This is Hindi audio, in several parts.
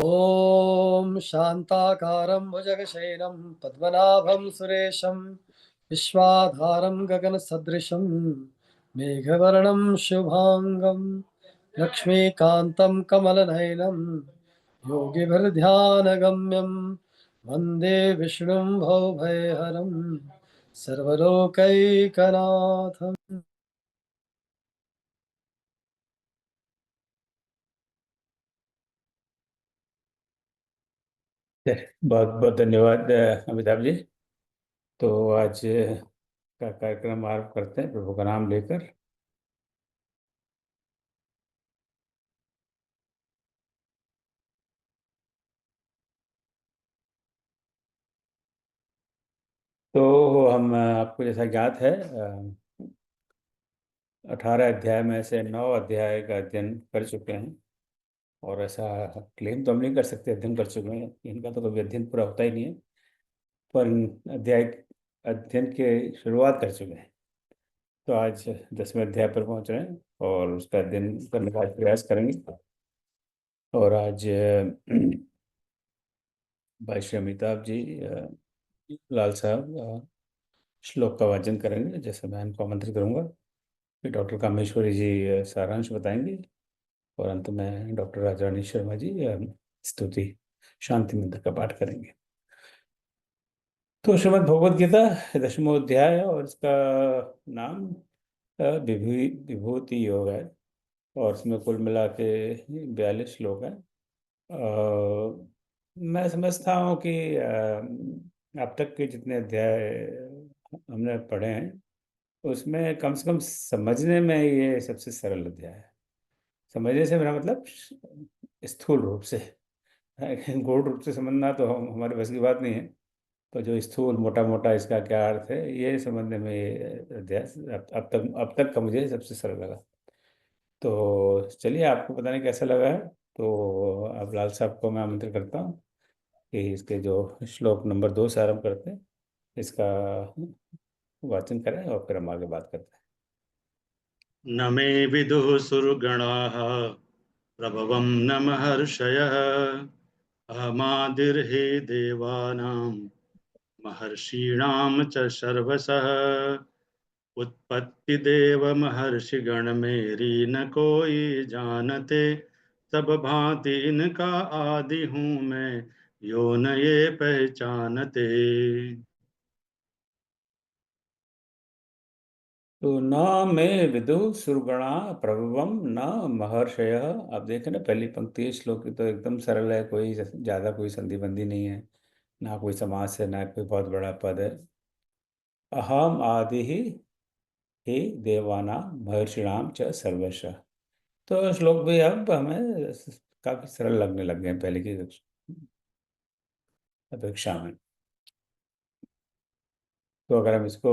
ॐ शान्ताकारं भुजगशयनं पद्मनाभं सुरेशं विश्वाधारं गगनसदृशं मेघवर्णं शुभाङ्गं लक्ष्मीकान्तं कमलनयनं योगिभिर्ध्यानगम्यं वन्दे विष्णुं भवभयहरं सर्वलोकैकनाथम्। बहुत बहुत धन्यवाद अमिताभ जी। तो आज का कार्यक्रम आरंभ करते हैं प्रभु का नाम लेकर। तो हम आपको जैसा ज्ञात है 18 अध्याय में से 9 अध्याय का अध्ययन कर चुके हैं। और ऐसा क्लेम तो हम नहीं कर सकते अध्ययन कर चुके हैं, इनका तो कभी अध्ययन पूरा होता ही नहीं है। पर अध्याय अध्ययन के शुरुआत कर चुके हैं। तो आज 10वें अध्याय पर पहुंच रहे हैं और उसका अध्ययन करने का प्रयास करेंगे। और आज भाई श्री अमिताभ जी लाल साहब श्लोक का वाचन करेंगे, जैसे मैं इनको आमंत्रित करूंगा। फिर डॉक्टर कामेश्वरी जी सारांश बताएंगे और अंत में डॉक्टर राजारानी शर्मा जी स्तुति शांति मंत्र का पाठ करेंगे। तो श्रीमद् भगवद गीता 10वां अध्याय है और इसका नाम विभूति योग है। और इसमें कुल मिला के 42 श्लोक है। मैं समझता हूँ कि अब तक के जितने अध्याय हमने पढ़े हैं उसमें कम से कम समझने में ये सबसे सरल अध्याय है। समझने से मेरा मतलब स्थूल रूप से, गूढ़ रूप से समझना तो हमारे बस की बात नहीं है। तो जो स्थूल मोटा मोटा इसका क्या अर्थ है ये समझने में ये अध्याय अब तक का मुझे सबसे सरल लगा। तो चलिए, आपको पता नहीं कैसा लगा है। तो अब लाल साहब को मैं आमंत्रित करता हूँ कि इसके जो श्लोक नंबर 2 से आरंभ करते हैं इसका वाचन करें और फिर हम आगे बात करते हैं। न मे विदुः सुरगणाः प्रभवं न महर्षयः अहमादिर्हि देवानां महर्षीणां च सर्वसः उत्पत्तिदेव महर्षिगण मेरी न कोई जानते सब भांति इनका आदि हूँ मैं यो न ये पहचानते। तो न में विदु सुरगणा प्रभवम न महर्षय। आप देखें ना, पहली पंक्ति श्लोक की तो एकदम सरल है, कोई ज्यादा कोई संधि बंदी नहीं है, ना कोई समास है, ना कोई बहुत बड़ा पद है। अहम आदि ही देवाना महर्षिणाम च सर्वश। तो श्लोक भी अब हमें काफी सरल लगने लग गए पहले की अपेक्षा में। तो अगर हम इसको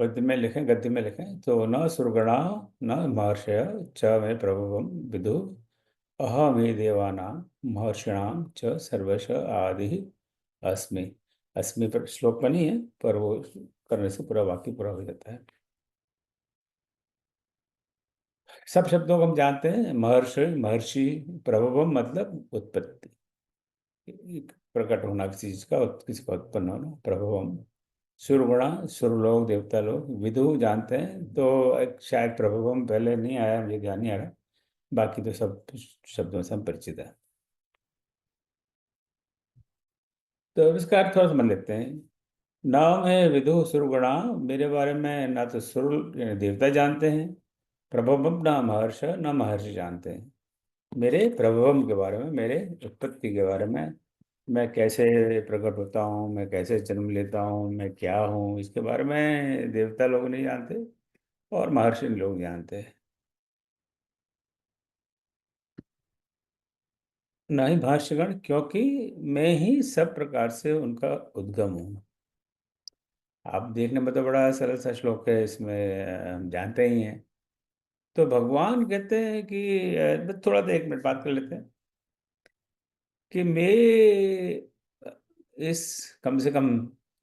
गद्य में लिखें तो न सुरगणा न महर्षय च मे प्रभुवम विदु अहम ही देवानां महर्षिणाम च सर्वश आदि अस्मि। अस्मि पर श्लोक में नहीं है, पर वो करने से पूरा वाक्य पूरा हो जाता है। सब शब्दों को हम जानते हैं। महर्षि महर्षि, प्रभवम मतलब उत्पत्ति, प्रकट होना किसी चीज का, किसी का उत्पन्न होना, प्रभवम। सुरगुणा सुरलोक देवता लोग, विदु जानते हैं। तो एक शायद प्रभुवम पहले नहीं आया, मुझे ध्यान नहीं आ रहा, बाकी तो सब शब्दों से हम परिचित है। तो अब इसका अर्थ थोड़ा समझ लेते हैं। नाम है विदु सुरगुणा, मेरे बारे में ना तो सुर यानी देवता जानते हैं, प्रभवम ना महर्ष ना महर्षि जानते हैं। मेरे प्रभवम के बारे में, मेरे उत्पत्ति के बारे में, मैं कैसे प्रकट होता हूँ, मैं कैसे जन्म लेता हूँ, मैं क्या हूँ, इसके बारे में देवता लोग नहीं जानते और महर्षि लोग जानते हैं। न ही भाष्यगण, क्योंकि मैं ही सब प्रकार से उनका उद्गम हूँ। आप देखने में तो बड़ा सरल सा श्लोक है, इसमें हम जानते ही हैं। तो भगवान कहते हैं कि थोड़ा सा 1 मिनट बात कर लेते हैं कि मैं इस कम से कम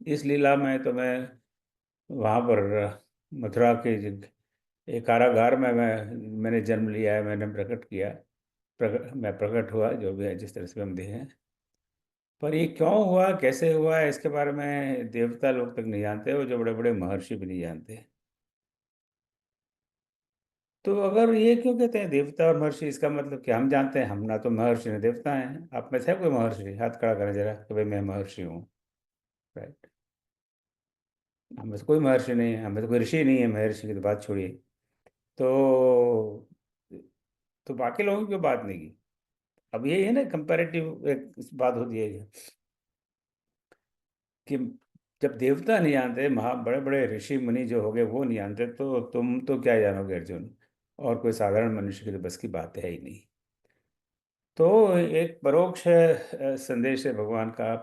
इस लीला में तो मैं वहाँ पर मथुरा के एक कारागार में मैंने जन्म लिया है, मैंने प्रकट किया। प्रकट हुआ, जो भी है जिस तरह से हम देखें। पर ये क्यों हुआ, कैसे हुआ, इसके बारे में देवता लोग तक नहीं जानते, और जो बड़े बड़े महर्षि भी नहीं जानते। तो अगर ये क्यों कहते हैं देवता और महर्षि, इसका मतलब कि हम जानते हैं, हम ना तो महर्षि न देवता हैं। आप में से कोई महर्षि? हाथ खड़ा करें जरा कि भाई मैं महर्षि हूँ। राइट। हम में से कोई महर्षि नहीं है, हम में से कोई ऋषि नहीं है, महर्षि की तो बात छोड़िए। तो बाकी लोगों की क्यों बात नहीं की? अब ये है ना, कंपैरेटिव एक बात होती है कि जब देवता नहीं जानते, बड़े बड़े ऋषि मुनि जो हो गए वो नहीं जानते, तो तुम तो क्या जानोगे अर्जुन? और कोई साधारण मनुष्य की तो बस की बात है ही नहीं। तो एक परोक्ष संदेश है भगवान का,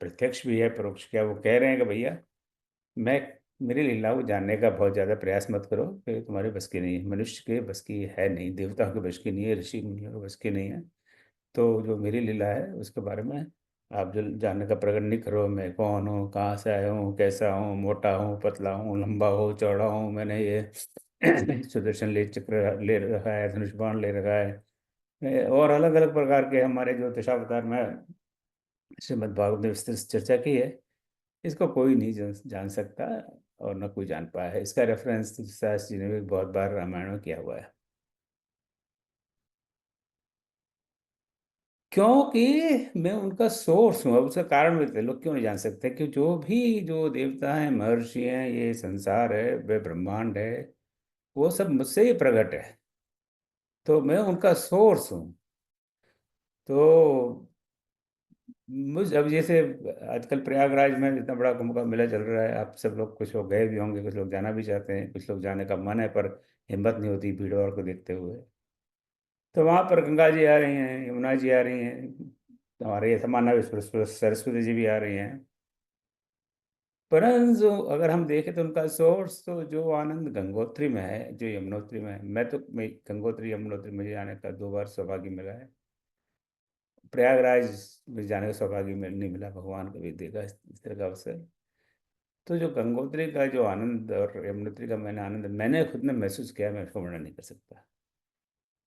प्रत्यक्ष भी है, परोक्ष क्या, वो कह रहे हैं कि भैया मैं मेरी लीला को जानने का बहुत ज़्यादा प्रयास मत करो, कि तुम्हारे बस की नहीं है, मनुष्य के बस की है नहीं, देवताओं के बस की नहीं है, ऋषि मुनियों के बस की नहीं है। तो जो मेरी लीला है उसके बारे में आप जो जानने का प्रकट नहीं करो, मैं कौन हूँ, कहाँ से आया हूँ, कैसा हूँ, मोटा हूँ, पतला हूँ, लंबा हूँ, चौड़ा हूँ, मैंने ये सुदर्शन ले चक्र ले रखा है, धनुष बाण ले रखा है, और अलग अलग प्रकार के हमारे जो दशावतार में श्रीमद् भागवत ने विस्तृत से चर्चा की है। इसको कोई नहीं जान सकता, और न कोई जान पाया है। इसका रेफरेंस तुलसीदास जी ने भी बहुत बार रामायण में किया हुआ है। क्योंकि मैं उनका सोर्स हूँ। अब उसका कारण भी थे, लोग क्यों नहीं जान सकते कि जो देवता हैं, महर्षि हैं, ये संसार है, वे ब्रह्मांड है, वो सब मुझसे ही प्रकट है, तो मैं उनका सोर्स हूँ। तो मुझ अब जैसे आजकल प्रयागराज में इतना बड़ा कुंभ का मेला चल रहा है, आप सब लोग, कुछ लोग गए भी होंगे, कुछ लोग जाना भी चाहते हैं, कुछ लोग जाने का मन है पर हिम्मत नहीं होती भीड़ भाड़ को देखते हुए। तो वहाँ पर गंगा जी आ रही हैं, यमुना जी आ रही हैं, हमारे समाना भी सरस्वती जी भी आ रही हैं। परंतु अगर हम देखें तो उनका सोर्स तो जो आनंद गंगोत्री में है, जो यमुनोत्री में है। मैं गंगोत्री यमुनोत्री मुझे जाने का 2 बार सौभाग्य मिला है। प्रयागराज में जाने का सौभाग्य नहीं मिला, भगवान कभी देगा इस तरह का अवसर। तो जो गंगोत्री का जो आनंद और यमुनोत्री का मैंने खुद ने महसूस किया, मैं इसको वर्णन नहीं कर सकता।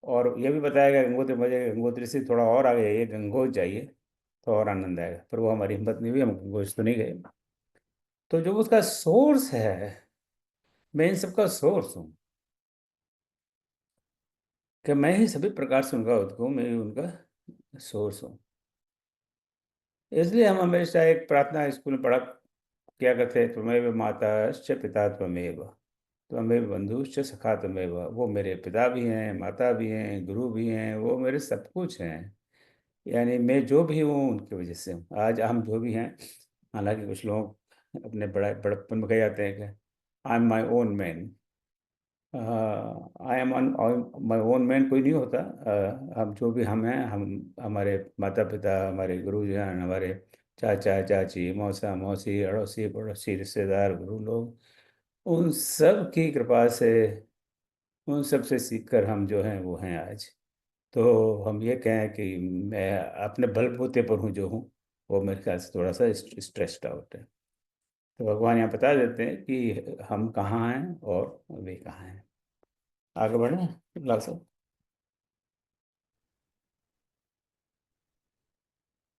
और यह भी बताया गया गंगोत्री, मुझे गंगोत्री से थोड़ा और आगे जाइए, गंगोज जाइए तो और आनंद आएगा, पर वो हमारी हिम्मत नहीं हुई, हम गंगोज तो नहीं गए। तो जो उसका सोर्स है, मैं इन सबका सोर्स हूँ, कि मैं ही सभी प्रकार से उनका उद्गम हूँ, मैं ही उनका सोर्स हूँ। इसलिए हम हमेशा एक प्रार्थना स्कूल में पढ़ा क्या करते हैं, त्वमेव माताश्च पिता त्वमेव, त्वमेव बंधुश्च सखा त्वमेव। वो मेरे पिता भी हैं, माता भी हैं, गुरु भी हैं, वो मेरे सब कुछ हैं। यानी मैं जो भी हूँ उनकी वजह से हूँ। आज हम जो भी हैं, हालांकि कुछ लोग अपने बड़प्पन में कह जाते हैं कि I am my own man. I am on my own man कोई नहीं होता। हम जो भी हम हैं, हम हमारे माता पिता, हमारे गुरुजन, हमारे चाचा चाची, मौसा मौसी, अड़ोसी पड़ोसी, रिश्तेदार, गुरु लोग, उन सब की कृपा से, उन सब से सीख कर हम जो हैं वो हैं आज। तो हम ये कहें कि मैं अपने बलबूते पर हूँ जो हूँ, वो मेरे ख्याल से थोड़ा सा स्ट्रेस्ड आउट है। तो भगवान यहाँ बता देते हैं कि हम कहाँ हैं और वे कहाँ हैं। आगे बढ़े लाल साहब।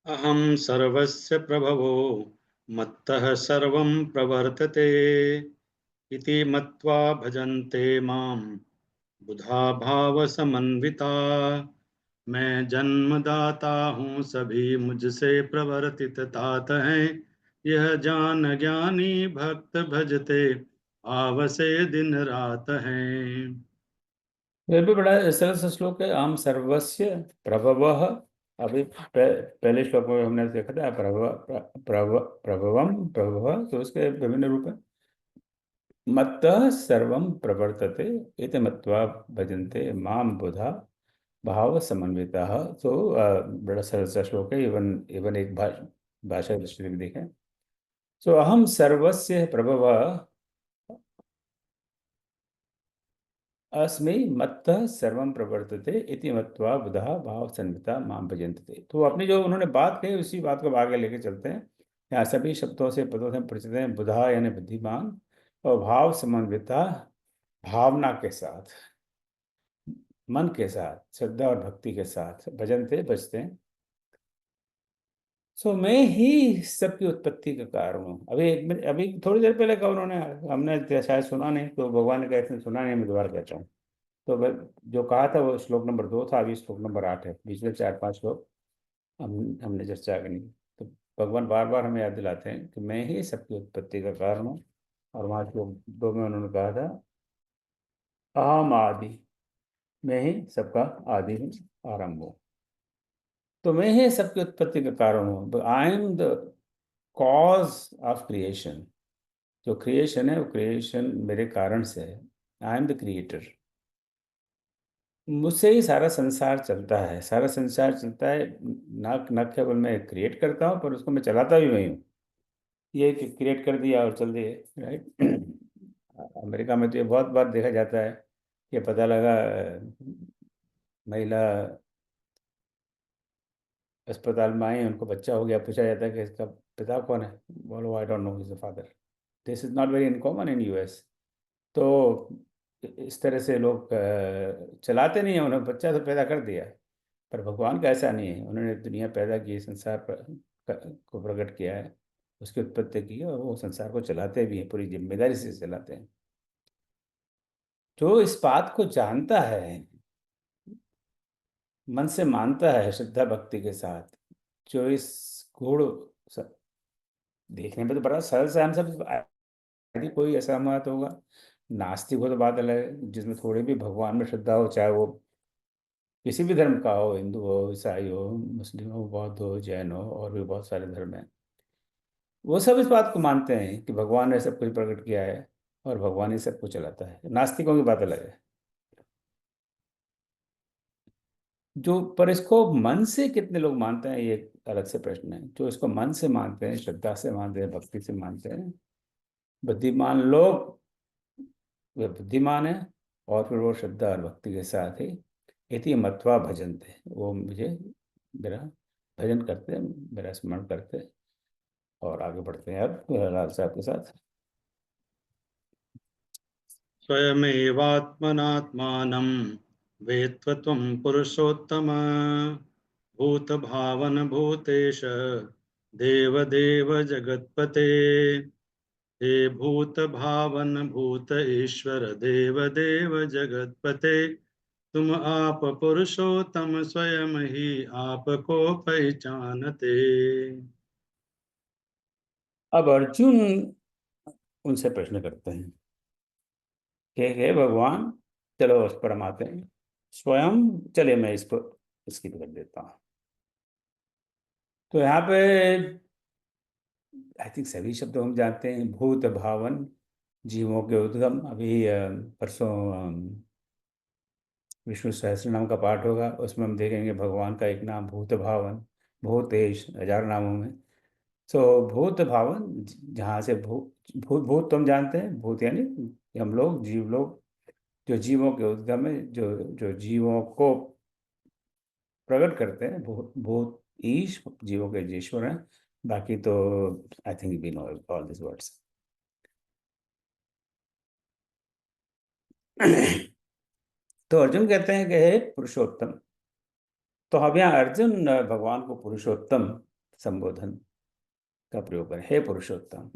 अहं सर्वस्य प्रभवो मत्तः सर्वं प्रवर्तते इति मत्वा भजन्ते मां बुधा भाव समन्विता। मैं जन्मदाता हूँ, सभी मुझसे प्रवर्तित तात हैं। यह जान ज्ञानी भक्त भजते भाव से दिन रात हैं। ये भी बड़ा सरल सा श्लोक है, आम सर्वस्य प्रभवः। अभी पहले श्लोक में हमने देखा था प्रभवम प्रभव, तो उसके विभिन्न रूप है। मत्तः सर्वं प्रवर्तते इति मत्वा भजन्ते माम बुधा भाव समन्विता। तो बड़ा सरल सा श्लोक है। इवन इवन एक भाषा दृष्टि से भी देखें, तो अहम सर्वस्य प्रभव अस्मि मत्तः सर्वं प्रवर्तते इति मत्वा बुधा भाव संविता माम भजन्ते। तो अपनी जो उन्होंने बात कही, उसी बात को आगे लेके चलते हैं। यहाँ सभी शब्दों से, पदों से परिचित हैं। बुधा यानी बुद्धिमान, और भाव समन्विता, भावना के साथ। मन के साथ, श्रद्धा और भक्ति के साथ भजनते बजते हैं, सो मैं ही सबकी उत्पत्ति का कारण हूँ। अभी एक मिनट, अभी थोड़ी देर पहले कहा उन्होंने, हमने शायद सुना नहीं, तो भगवान ने कहते हैं सुना नहीं, मैं दोबारा कहता हूँ। तो जो कहा था वो श्लोक नंबर 2 था, अभी श्लोक नंबर 8 है। बीच में 4-5 श्लोक हमने चर्चा करनी। तो भगवान बार बार हमें याद दिलाते हैं कि मैं ही सबकी उत्पत्ति का कारण हूँ। और वहाँ श्लोक 2 में उन्होंने कहा था अहम आदि, मैं ही सबका आदि हूँ, आरंभ हूँ। तो मैं ही सबकी उत्पत्ति का कारण हूँ। I am the cause of creation. जो क्रिएशन है वो क्रिएशन मेरे कारण से है। I am the creator. मुझसे ही सारा संसार चलता है, सारा संसार चलता है। ना न केवल मैं क्रिएट करता हूँ, पर उसको मैं चलाता भी वही हूँ। ये कि क्रिएट कर दिया और चल दिए, राइट। अमेरिका में तो ये बहुत बार देखा जाता है कि पता लगा महिला अस्पताल में आई, उनको बच्चा हो गया, पूछा जाता है कि इसका पिता कौन है, बोलो I don't know his father. This is not very uncommon in US. तो इस तरह से लोग चलाते नहीं हैं, उन्होंने बच्चा तो पैदा कर दिया। पर भगवान का ऐसा नहीं है, उन्होंने दुनिया पैदा की, संसार पर को प्रकट किया है, उसकी उत्पत्ति की है, और वो संसार को चलाते भी हैं, पूरी जिम्मेदारी से चलाते हैं। जो इस बात को जानता है, मन से मानता है, श्रद्धा भक्ति के साथ, जो इस गुण देखने में तो बड़ा सरल सा, हम सब यदि कोई ऐसा मत होगा, नास्तिक हो तो बात अलग है, जिसमें थोड़ी भी भगवान में श्रद्धा हो, चाहे वो किसी भी धर्म का हो, हिंदू हो, ईसाई हो, मुस्लिम हो, बौद्ध हो, जैन हो, और भी बहुत सारे धर्म हैं, वो सब इस बात को मानते हैं कि भगवान ने सब कुछ प्रकट किया है और भगवान ही सब कुछ चलाता है। नास्तिकों की बात अलग है। जो पर इसको मन से कितने लोग मानते हैं, ये एक अलग से प्रश्न है। जो इसको मन से मानते हैं, श्रद्धा से मानते हैं, भक्ति से मानते हैं, बुद्धिमान लोग, वे बुद्धिमान है, और फिर वो श्रद्धा और भक्ति के साथ ही इति मत्वा भजनते, वो मुझे, मेरा भजन करते हैं, मेरा स्मरण करते हैं, और आगे बढ़ते हैं अब लाल साहब के साथ। स्वयमेवात्मनात्मानं वेत्त्व त्वं पुरुषोत्तम भूतभावन भूतेश देवदेव जगत्पते। हे भूत भावन भूत ईश्वर देव देव जगतपते, तुम आप पुरुषोत्तम स्वयं ही आपको पहचानते। अब अर्जुन उनसे प्रश्न करते हैं कि हे भगवान, चलो उस पर हम आते हैं स्वयं, चलिए मैं इसको इसकी कर देता हूँ। तो यहाँ पे आई थिंक सभी शब्द हम जानते हैं। भूत भावन, जीवों के उद्गम। अभी परसों विष्णु सहस्त्र नाम का पाठ होगा, उसमें हम देखेंगे भगवान का एक नाम भूत भावन, भूतेश 1000 नामों में। सो भूत भावन, जहाँ से भूत भूत तो हम जानते हैं, भूत यानी हम लोग, जीव लोग, जो जीवों के उद्गम है, जो जो जीवों को प्रकट करते हैं। भूत भूत ईश, जीवों के ईश्वर हैं। बाकी तो I think we know all this words. तो अर्जुन कहते हैं कि हे पुरुषोत्तम। तो हम यहाँ अर्जुन भगवान को पुरुषोत्तम संबोधन का प्रयोग करें, हे पुरुषोत्तम,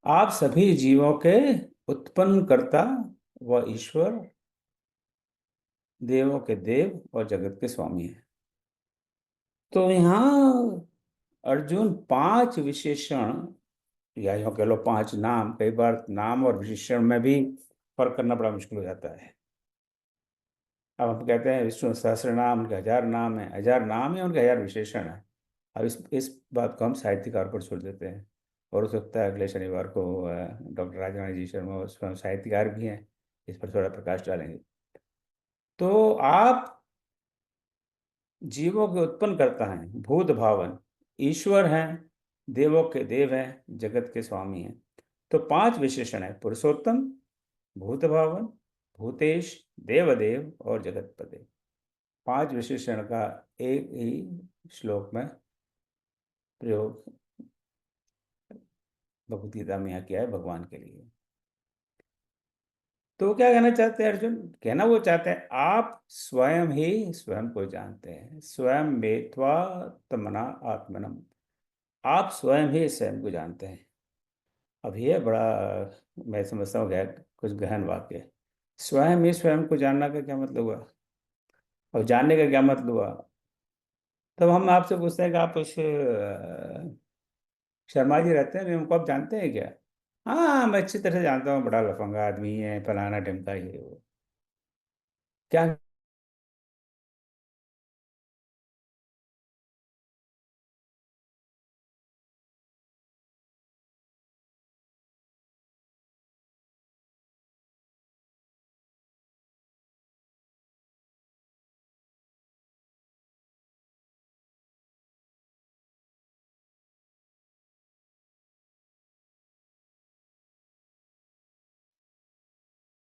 आप सभी जीवों के उत्पन्न कर्ता व ईश्वर, देवों के देव और जगत के स्वामी हैं। तो यहाँ अर्जुन 5 विशेषण, या यूँ कह लो 5 नाम, कई बार नाम और विशेषण में भी फर्क करना बड़ा मुश्किल हो जाता है। अब हम कहते हैं विष्णु सहस्त्र नाम, उनके 1000 नाम है, 1000 नाम है, उनके 1000 विशेषण है। अब इस बात को हम साहित्यकार पर छोड़ देते हैं, और हो सकता है अगले शनिवार को डॉक्टर राजरानी जी शर्मा, उसमें साहित्यकार भी हैं, इस पर थोड़ा प्रकाश डालेंगे। तो आप जीवों के उत्पन्न करता हैं, भूत भावन, ईश्वर हैं, देवों के देव हैं, जगत के स्वामी हैं। तो 5 विशेषण है, पुरुषोत्तम, भूत भावन, भूतेश, देवदेव और जगतपते। 5 विशेषण का एक ही श्लोक में प्रयोग भगवद गीता में यहाँ किया है भगवान के लिए। तो वो क्या कहना चाहते हैं अर्जुन? कहना वो चाहते हैं आप स्वयं ही स्वयं को जानते हैं, स्वयं वेत्वा तमना आत्मनम। आप स्वयं ही स्वयं को जानते हैं। अब ये बड़ा, मैं समझता हूँ कुछ गहन वाक्य है। स्वयं ही स्वयं को जानना का क्या मतलब हुआ, और जानने का क्या मतलब हुआ? तब हम आपसे पूछते हैं कि आप उस शर्मा जी रहते हैं, उनको आप जानते हैं क्या? हाँ, मैं अच्छी तरह से जानता हूँ, बड़ा लफंगा आदमी है, फलाना ढिमका, ये वो। क्या?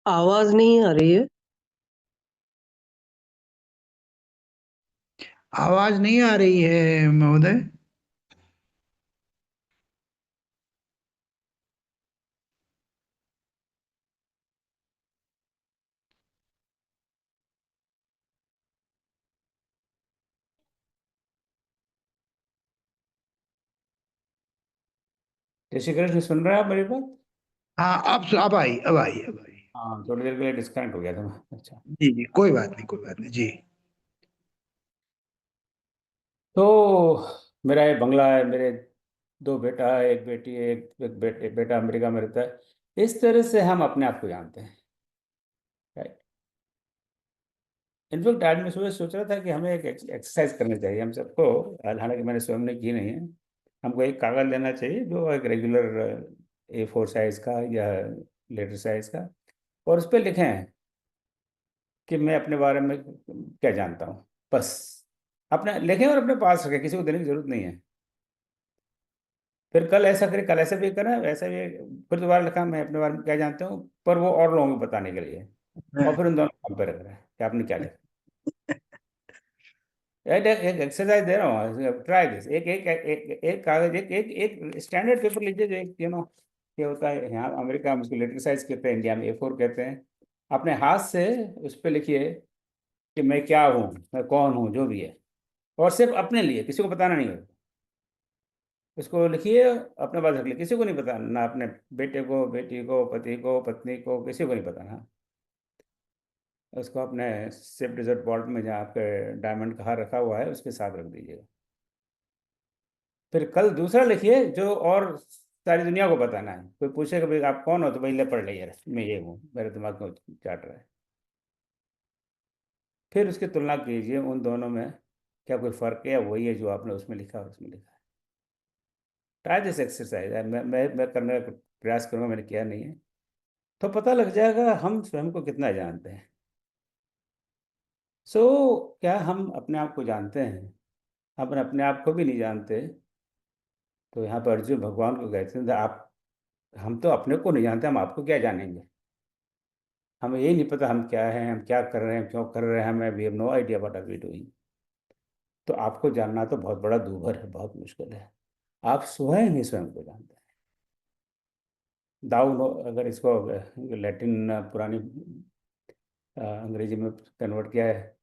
आवाज नहीं आ रही है। आवाज नहीं आ रही है महोदय। ऋषि कृष्ण सुन रहे हैं आप मेरी बात? हाँ, अब आई, अब आई, अब आई। हाँ, थोड़ी देर के लिए डिस्कनेक्ट हो गया था मैं। अच्छा। जी जी, कोई बात नहीं, कोई बात नहीं जी। तो मेरा ये बंगला है, मेरे दो बेटा है, एक बेटी है, एक बेटा अमेरिका में रहता है। इस तरह से हम अपने आप को जानते हैं, राइट। इनफैक्ट आज मैं सुबह सोच रहा था कि हमें एक एक्सरसाइज करनी चाहिए हम सबको। हालांकि मैंने स्वयं ने की नहीं है। हमको एक कागज लेना चाहिए जो एक रेगुलर A4 साइज का या लेटर साइज का, और उस पर लिखें कि मैं अपने बारे में क्या जानता हूँ, बस। अपने लिखें और अपने पास रखें, किसी को देने की जरूरत नहीं है। फिर कल ऐसा करें, कल ऐसा भी करें, वैसा भी। फिर दोबारा लिखा मैं अपने बारे में क्या जानता हूँ, पर वो और लोगों को बताने के लिए। और फिर उन दोनों को कंपेयर करें कि आपने क्या लिखा। एक एक्सरसाइज दे रहा हूँ, ट्राई दिस। एक एक एक एक कागज, एक एक एक स्टैंडर्ड पेपर लीजिए, जो एक क्या होता है यहाँ अमेरिका में उसको लेटर साइज कहते हैं, इंडिया में A4 कहते हैं। अपने हाथ से उस पर लिखिए कि मैं क्या हूँ, मैं कौन हूँ, जो भी है। और सिर्फ अपने लिए, किसी को बताना नहीं है। उसको लिखिए, अपने पास रख लिया, किसी को नहीं बताना, ना अपने बेटे को, बेटी को, पति को, पत्नी को, किसी को नहीं बताना। उसको अपने सेफ डिजर्ट वॉल्ट में, जहाँ आपके डायमंड का हार रखा हुआ है, उसके साथ रख दीजिएगा। फिर कल दूसरा लिखिए जो और सारी दुनिया को बताना है। कोई पूछेगा भाई आप कौन हो, तो भाई ले पढ़ ले यार, मैं ये हूँ, मेरे दिमाग को चाट रहा है। फिर उसकी तुलना कीजिए उन दोनों में, क्या कोई फर्क है या वही है जो आपने उसमें लिखा और उसमें लिखा है। Try this exercise. मैं करने का प्रयास करूँगा, मैंने किया नहीं है। तो पता लग जाएगा हम स्वयं को कितना जानते हैं। सो क्या हम अपने आप को जानते हैं? अपन अपने आप को भी नहीं जानते। तो यहाँ पर अर्जुन भगवान को कहते हैं आप, हम तो अपने को नहीं जानते, हम आपको क्या जानेंगे? हमें यही नहीं पता हम क्या हैं, हम क्या कर रहे हैं, क्यों कर रहे हैं, हमें we have no idea what are we doing. तो आपको जानना तो बहुत बड़ा दूभर है, बहुत मुश्किल है। आप स्वयं ही स्वयं को जानते हैं। दाऊ नो, अगर इसको लैटिन पुरानी अंग्रेजी में कन्वर्ट किया है,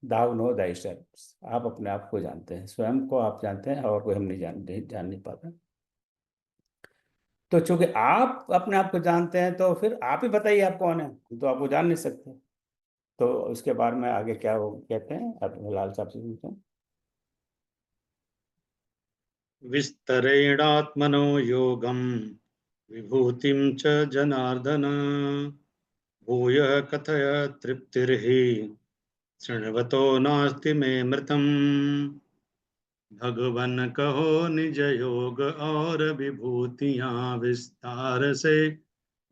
दाऊ नो दाई सेल्फ। आप अपने आप को जानते हैं, स्वयं को आप जानते हैं, और कोई हम जान नहीं पाता। तो चूंकि आप अपने आप को जानते हैं, तो फिर आप ही बताइए आप कौन है, हम तो आपको जान नहीं सकते। तो उसके बारे में आगे क्या वो कहते हैं, आप लाल साहब से सुनते हैं। विस्तरेणात्मनो योगं विभूतिं च जनार्दन, भूयः कथय तृप्तिर्हि शृण्वतो नास्ति मे मृतम्। भगवन कहो निज योग और विभूतियां विस्तार से,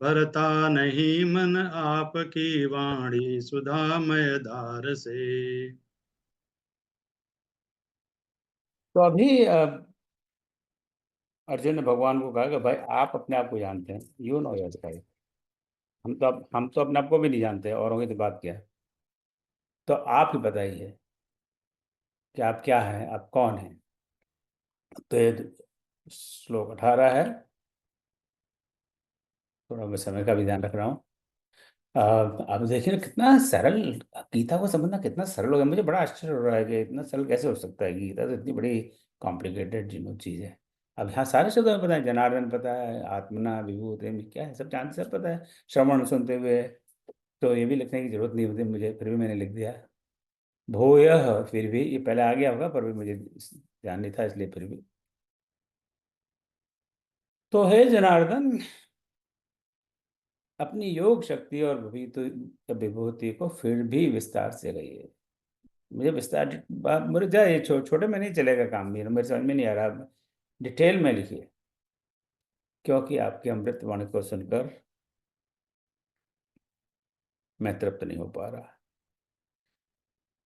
भरता नहीं मन आपकी वाणी सुधामय धार से। तो अभी अर्जुन ने भगवान को कहा कि भाई आप अपने आप को जानते हैं, यू नो योर सेल्फ। हम तो अपने आप को भी नहीं जानते, औरों की तो बात क्या है। तो आप ही बताइए कि आप क्या हैं, आप कौन हैं। तो ये श्लोक 18 है। थोड़ा मैं समय का भी ध्यान रख रहा हूँ। आप देखिए ना, कितना सरल। गीता को समझना कितना सरल हो गया। मुझे बड़ा आश्चर्य हो रहा है कि इतना सरल कैसे हो सकता है। गीता तो इतनी बड़ी कॉम्प्लिकेटेड चीज़ है। अब यहाँ सारे शब्द हमें पता है, जनार्दन पता है, आत्मना विभूति में क्या है, सब जानते, सब पता है, श्रवण सुनते हुए। तो ये भी लिखने की जरूरत नहीं होती मुझे, फिर भी मैंने लिख दिया। भूयः, फिर भी ये पहले आ गया होगा पर भी मुझे ध्यान नहीं था, इसलिए फिर भी। तो हे जनार्दन, अपनी योग शक्ति और विभूति विभूति को फिर भी विस्तार से कहिए। मुझे विस्तार बात, मुझे क्या ये छोटे में नहीं चलेगा काम, मेरे समझ में नहीं आ रहा। डिटेल में लिखिए, क्योंकि आपकी अमृत वाणी को सुनकर मैं तृप्त नहीं हो पा रहा।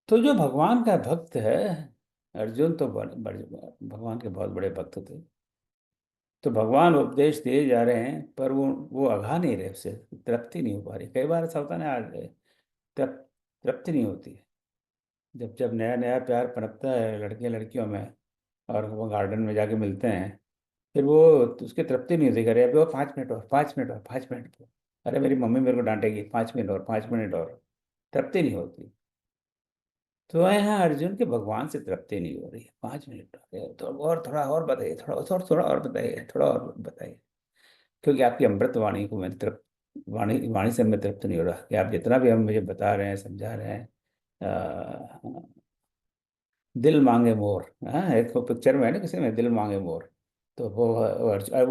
तो जो भगवान का भक्त है, अर्जुन तो भगवान के बहुत बड़े भक्त थे। तो भगवान उपदेश दिए जा रहे हैं पर वो अघा नहीं रहे, उससे तृप्ति नहीं हो पा रही। कई बार ऐसा होता है ना, आज तृप्ति नहीं होती है। जब जब नया नया प्यार पनपता है लड़के लड़कियों में, और वो गार्डन में जाके मिलते हैं, फिर वो उसकी तृप्ति नहीं होती। करे अभी वो 5 मिनट और, 5 मिनट और, 5 मिनट और। अरे मेरी मम्मी मेरे को डांटेगी, 5 मिनट और, 5 मिनट और। तृप्ति नहीं होती। तो यहाँ अर्जुन के भगवान से तृप्ति नहीं हो रही है। 5 मिनट तो और, थोड़ा और बताइए, थोड़ा और बताइए, थोड़ा और बताइए। क्योंकि आपकी अमृत वाणी को मैं तृप्त, वाणी से मैं तृप्त नहीं हो रहा कि आप जितना भी हम मुझे बता रहे हैं, समझा रहे हैं। दिल मांगे मोर, हाँ, एक तो पिक्चर में है ना, किसी में, दिल मांगे मोर। तो वो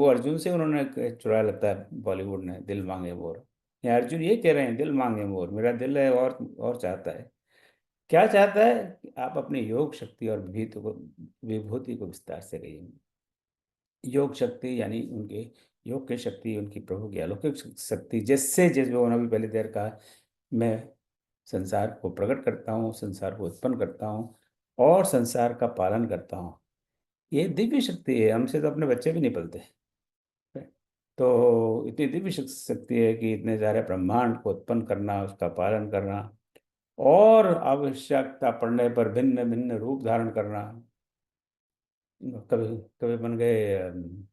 अर्जुन से उन्होंने चुराया लगता है बॉलीवुड ने, दिल मांगे मोर। ये अर्जुन ये कह रहे हैं, दिल मांगे मोर, मेरा दिल है और चाहता है। क्या चाहता है कि आप अपनी योग शक्ति और विभूति को विस्तार से कहिए। योग शक्ति यानी उनके योग की शक्ति, उनकी प्रभु की अलौकिक शक्ति, जिससे जैसे उन्होंने भी पहले देर कहा, मैं संसार को प्रकट करता हूँ, संसार को उत्पन्न करता हूँ और संसार का पालन करता हूँ। ये दिव्य शक्ति है, हमसे तो अपने बच्चे भी नहीं पलते। तो इतनी दिव्य शक्ति है कि इतने सारे ब्रह्मांड को उत्पन्न करना, उसका पालन करना, और आवश्यकता पड़ने पर भिन्न भिन्न रूप धारण करना। कभी कभी बन गए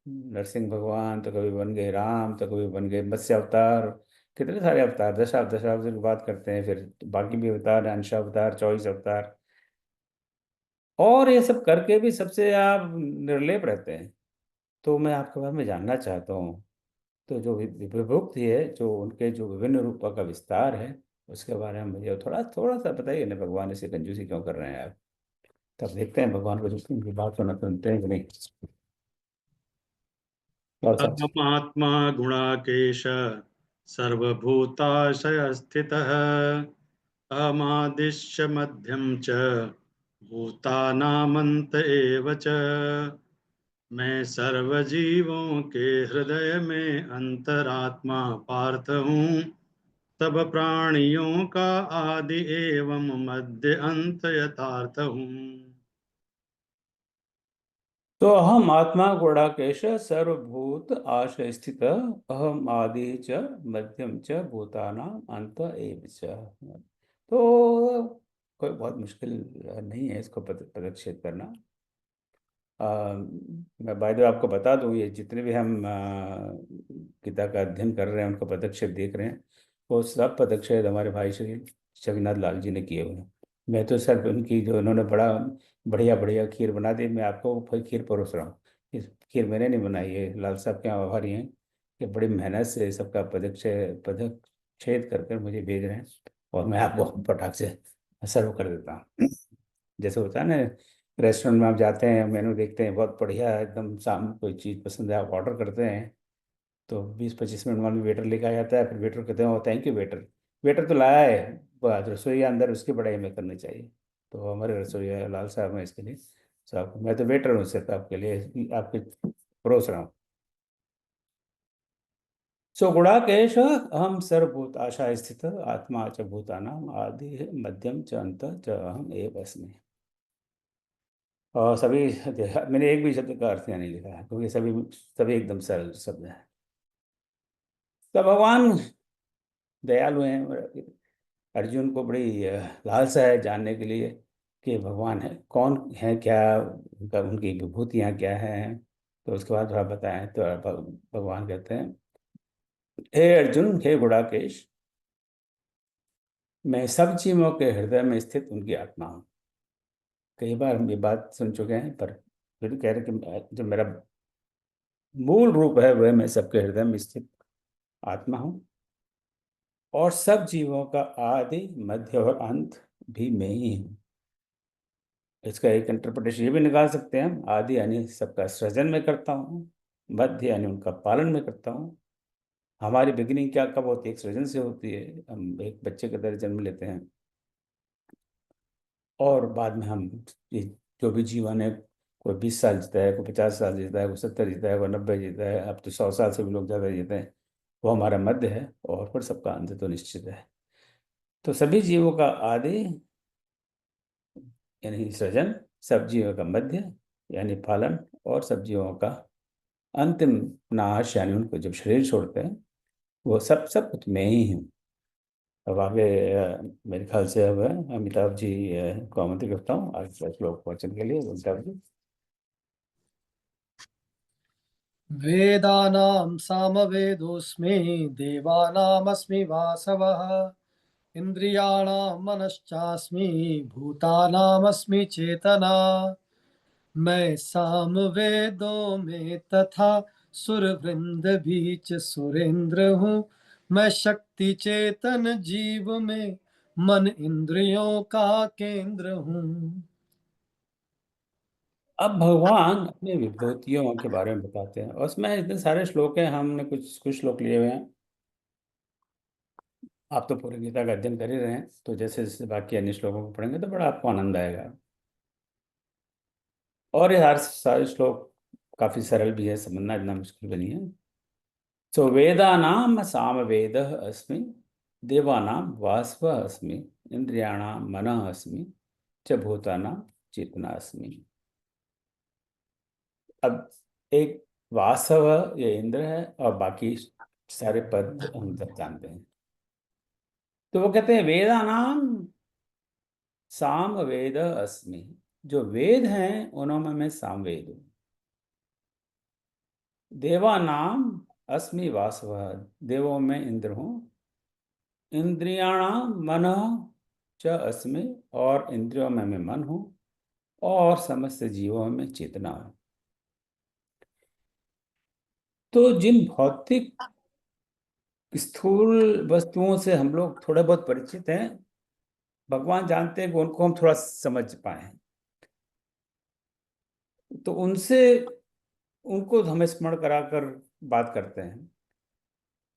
नरसिंह भगवान, तो कभी बन गए राम, तो कभी बन गए मत्स्य अवतार। कितने सारे अवतार, दशावतार की बात करते हैं, फिर बाकी भी अवतार, अंशावतार, 24 अवतार। और ये सब करके भी सबसे आप निर्लेप रहते हैं। तो मैं आपके बारे में जानना चाहता हूँ। तो जो विभुक्ति है, जो उनके जो विभिन्न रूपों का विस्तार है, उसके बारे में मुझे थोड़ा थोड़ा सा बताइए ना। भगवान ऐसे कंजूसी क्यों कर रहे हैं आप? तब देखते हैं भगवान को, जो उनकी बात सुनते हैं कि नहीं। और सब अहमात्मा गुणाकेश सर्वभूताशय स्थितः अहमादिश्च मध्यम च भूतानामन्त एव च। मैं सर्वजीवों के हृदय में अंतरात्मा पार्थ हूँ, सब प्राणियों का आदि एवं मध्य अंत यथार्थ हूँ। तो अहम आत्मा गुणाकेश सर्वभूत आश्रय स्थित अहम आदि च मध्यम च भूतानां अंत एव च। तो कोई बहुत मुश्किल नहीं है इसको पदच्छेद करना। मैं बाय द वे आपको बता दूं, ये जितने भी हम गीता का अध्ययन कर रहे हैं, उनको पदक्षेप देख रहे हैं, वो सब पदक्षेप हमारे भाई श्री जगन्नाथ लाल जी ने किए हुए हैं। मैं तो सर उनकी, जो उन्होंने बड़ा बढ़िया बढ़िया खीर बना दी, मैं आपको फिर खीर परोस रहा हूँ। इस खीर मैंने नहीं बनाई है, लाल साहब के यहाँ आभारी हैं कि बड़ी मेहनत से सबका पदच्छेद कर कर मुझे भेज रहे हैं, और मैं आपको पटाख से सर्व कर देता हूँ। जैसे होता है ना, रेस्टोरेंट में आप जाते हैं, मेनू देखते हैं, बहुत बढ़िया एकदम, सामने कोई चीज़ पसंद है, आप ऑर्डर करते हैं, तो 20-25 मिनट में वेटर लेके आ जाता है, फिर वेटर कहते हैं थैंक यू वेटर। वेटर तो लाया है, बस रसोई अंदर उसकी बड़ाई में करनी चाहिए। तो हमारे रसोई लाल साहब हैं इसके लिए। साहब, मैं तो वेटर हूँ सिर्फ आपके लिए, आपके परोस रहा हूँ। सो गुणाकेश अहम सर्वभूत आशा स्थित आत्मा च भूतानाम आदि मध्यम च अंत च अहम एव अस्मि। और सभी, मैंने एक भी शब्द का अर्थ यहाँ नहीं लिखा है, क्योंकि सभी सभी एकदम सरल शब्द हैं। तो भगवान दयालु हैं, और अर्जुन को बड़ी लालसा है जानने के लिए कि भगवान है कौन है, क्या उनकी विभूतियाँ क्या हैं। तो उसके बाद थोड़ा बताएं। तो भगवान कहते हैं, हे अर्जुन, हे गुणाकेश, मैं सब जीवों के हृदय में स्थित उनकी आत्मा हूँ। कई बार हम ये बात सुन चुके हैं, पर फिर कह रहे कि जो मेरा मूल रूप है वह मैं सबके हृदय में स्थित आत्मा हूँ, और सब जीवों का आदि मध्य और अंत भी मैं ही हूँ। इसका एक इंटरप्रिटेशन ये भी निकाल सकते हैं हम, आदि यानी सबका सृजन में करता हूँ, मध्य यानी उनका पालन में करता हूँ। हमारी बिगिनिंग क्या कब होती है? एक सृजन से होती है। हम एक बच्चे के तरह जन्म लेते हैं, और बाद में हम ये जो भी जीवन है, कोई 20 साल जीता है, कोई 50 साल जीता है, कोई 70 जीता है, कोई 90 जीता है, अब तो 100 साल से भी लोग ज़्यादा जीते हैं। वो हमारा मध्य है, और फिर सबका अंत तो निश्चित है। तो सभी जीवों का आदि यानी सृजन, सब जीवों का मध्य यानी पालन, और सब जीवों का अंतिम नाश यानी उनको जब शरीर छोड़ते हैं, वो सब सब कुछ मैं ही हूँ। अब आगे मेरे ख्याल से अब अमिताभ जी को आमंत्रित करता हूँ आज श्लोक वाचन के लिए। अमिताभ जी। वेदानां सामवेदोऽस्मि देवानामस्मि वासवः इन्द्रियाणां मनश्चास्मि भूतानामस्मि चेतना मैं सामवेदों में तथा सुरवृंद भी च सुरेंद्र हूँ मैं शक्ति चेतन जीव में मन इंद्रियों का केंद्र हूँ। अब भगवान अपनी विभूतियों के बारे में बताते हैं, और उसमें इतने सारे श्लोक हैं, हमने कुछ कुछ श्लोक लिए हुए हैं। आप तो पूरी गीता का अध्ययन कर ही रहे हैं, तो जैसे जैसे बाकी अन्य श्लोकों को पढ़ेंगे तो बड़ा आपको आनंद आएगा। और ये हर सारे श्लोक काफी सरल भी है, समझना इतना मुश्किल भी नहीं है। सो वेदानाम सामवेदः अस्मि, देवानां वासवः अस्मि, इंद्रियाणां मनः अस्मि, च भूतानां चेतना अस्मि। अब एक वासव ये इंद्र है, और बाकी सारे पद हम सब जानते हैं। तो वो कहते हैं वेदानाम साम वेद अस्मि, जो वेद हैं उनमें मैं सामवेद हूँ। देवानाम अस्मि वासव, देवों में इंद्र हूँ। इंद्रियाणाम मन च अस्मि, और इंद्रियों में मैं मन हूँ, और समस्त जीवों में चेतना हूँ। तो जिन भौतिक स्थूल वस्तुओं से हम लोग थोड़े बहुत परिचित हैं, भगवान जानते हैं कि उनको हम थोड़ा समझ पाए, तो उनसे उनको हमें स्मरण कराकर बात करते हैं।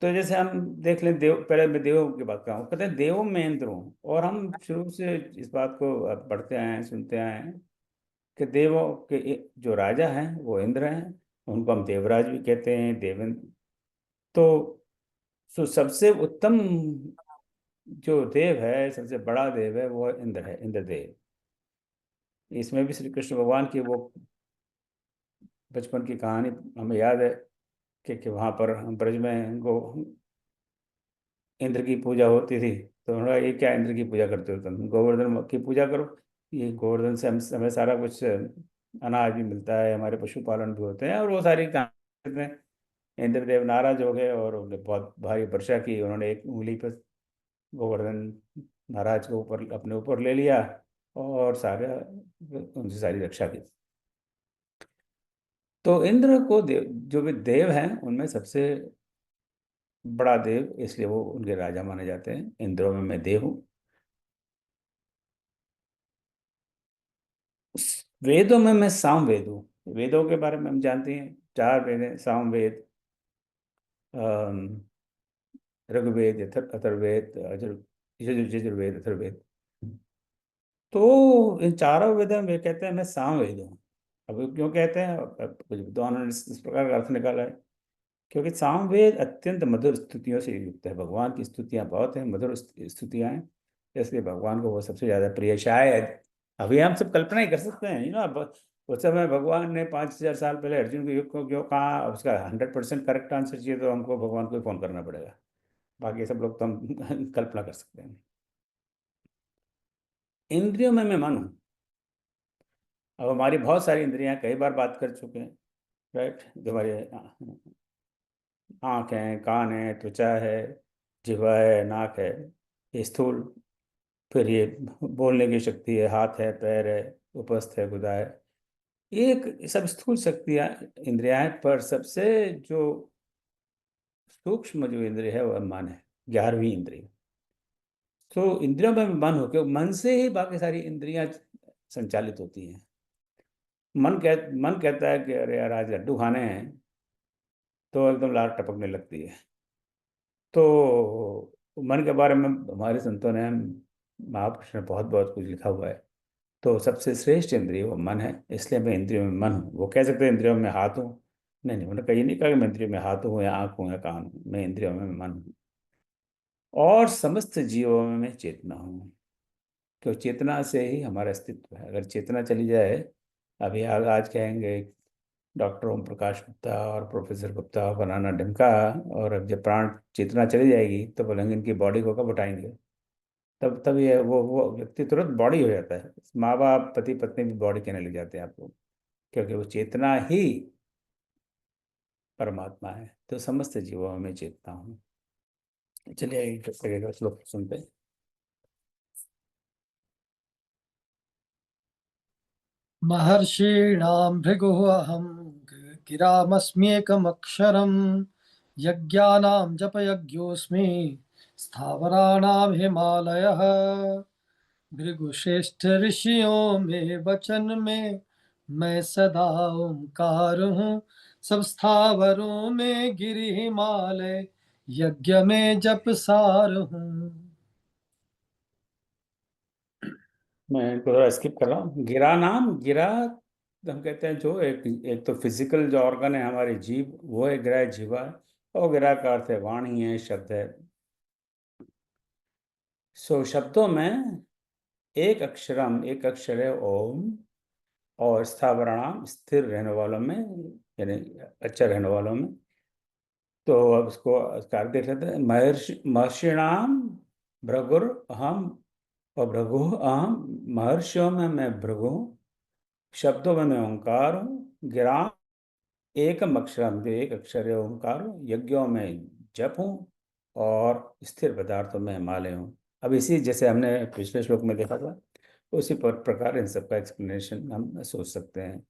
तो जैसे हम देख लें, देव, पहले मैं देवों की बात करूँ, कहते हैं देवों में इंद्र हूँ, और हम शुरू से इस बात को पढ़ते आए हैं, सुनते आए हैं कि देवों के जो राजा हैं वो इंद्र हैं, उनको हम देवराज भी कहते हैं, देवेंद्र। तो सबसे उत्तम जो देव है, सबसे बड़ा देव है, वो इंद्र है, इंद्रदेव। इसमें भी श्री कृष्ण भगवान की वो बचपन की कहानी हमें याद है कि वहाँ पर ब्रज में गो इंद्र की पूजा होती थी। तो उन्होंने कहा, ये क्या इंद्र की पूजा करते हो तुम? गोवर्धन की पूजा करो। ये गोवर्धन से हमें सारा कुछ अनाज भी मिलता है, हमारे पशुपालन भी होते हैं, और वो सारी कहानी में इंद्रदेव नाराज हो गए, और उन्होंने बहुत भारी वर्षा की। उन्होंने एक उंगली पर गोवर्धन महाराज को ऊपर अपने ऊपर ले लिया, और सारा उनसे सारी रक्षा की। तो इंद्र को देव, जो भी देव हैं उनमें सबसे बड़ा देव, इसलिए वो उनके राजा माने जाते हैं। इंद्रों में मैं देव हूँ। वेदों में मैं सामवेद हूँ। वेदों के बारे में हम जानते हैं, 4 वेद हैं, सामवेद, अम, ऋग्वेद, अथर्ववेद, यजुर्वेद, अथर्ववेद। तो इन चारों वेदों में कहते हैं मैं सामवेद हूँ। अब क्यों कहते हैं? अब कुछ विद्वानों ने इस प्रकार का अर्थ निकाला है, क्योंकि सामवेद अत्यंत मधुर स्तुतियों से युक्त है। भगवान की स्तुतियाँ बहुत हैं, मधुर स्तुतियाँ हैं, इसलिए भगवान को वो सबसे ज़्यादा प्रिय है। शायद अभी हम सब कल्पना ही कर सकते हैं, अब उस समय भगवान ने 5,000 साल पहले अर्जुन के युग को क्यों कहा, उसका 100% करेक्ट आंसर चाहिए तो हमको भगवान को ही फोन करना पड़ेगा। बाकी सब लोग तो हम कल्पना कर सकते हैं। इंद्रियों में मैं मन हूँ। अब हमारी बहुत सारी इंद्रियां, कई बार बात कर चुके हैं, राइट? जो हमारे आँख है, कान है, त्वचा है, जिह्वा है, नाक है, ये स्थूल फिर ये बोलने की शक्ति है, हाथ है, पैर है, उपस्थ है, गुदा है। ये सब स्थूल शक्तियां, इंद्रियां हैं, पर सबसे जो सूक्ष्म जो इंद्रिय है वह मन है, 11वीं इंद्रिय। तो इंद्रियों में मन होके, मन से ही बाकी सारी इंद्रियां संचालित होती हैं। मन कहता है कि अरे यार आज लड्डू खाने हैं, तो एकदम लार टपकने लगती है। तो मन के बारे में हमारे संतों ने, महापुरुष ने बहुत बहुत कुछ लिखा हुआ है। तो सबसे श्रेष्ठ इंद्रिय वो मन है, इसलिए मैं इंद्रियों में मन हूँ। वो कह सकते हैं इंद्रियों में हाथ हूँ, नहीं नहीं, उन्होंने कहीं नहीं कहा कि मैं इंद्रियों में हाथ हूँ या आँख हूँ या कान हूँ। मैं इंद्रियों में मन हूँ और समस्त जीवों में मैं चेतना हूँ। क्योंकि चेतना से ही हमारा अस्तित्व है। अगर चेतना चली जाए, अभी आज कहेंगे डॉक्टर ओम प्रकाश गुप्ता और प्रोफेसर गुप्ता बनाना ढिमका, और अब जब प्राण चेतना चली जाएगी तो बोलेंगे इनकी बॉडी को कब उठाएंगे। तब ये वो व्यक्ति तुरंत बॉडी हो जाता है। माँ बाप, पति पत्नी भी बॉडी कहने लग जाते हैं आपको, क्योंकि वो चेतना ही परमात्मा है। तो समस्त जीवों में चेतना हूँ। चलिए एक लगेगा श्लोक सुनते हैं। महर्षीणां भृगुः अहं गिरामस्म्येकमक्षरम् यज्ञानां जपयज्ञोऽस्मि स्थावराणां हिमालयः भृगुश्रेष्ठ ऋषियों में वचन में मैं सदा ओंकार हूँ सब स्थावरों में गिरि हिमालय यज्ञ में जप सार हूँ। मैं इनको थोड़ा स्किप कर रहा हूँ। गिरा नाम, गिरा हम कहते हैं जो एक एक तो फिजिकल जो ऑर्गन है हमारी जीभ, वो एक गिरा है, जीवा है। और गिरा का अर्थ है वाणी है, शब्द है। सो शब्दों में एक अक्षरम, एक अक्षर है ओम, और स्थावराणाम स्थिर रहने वालों में, यानी अच्छा रहने वालों में। तो अब इसको कार्य देख लेते हैं। महर्षिणाम भृगुर अहम, और भृगु अहम, महर्षियों में मैं भृगु हूँ, शब्दों में मैं ओंकार हूँ, गिराम एकम अक्षरम, जो एक अक्षर है ओंकार हूँ, यज्ञों में जप हूँ, और स्थिर पदार्थों में हिमालय हूँ। अब इसी जैसे हमने पिछले श्लोक में देखा था, उसी प्रकार इन सबका एक्सप्लेनेशन हम सोच सकते हैं।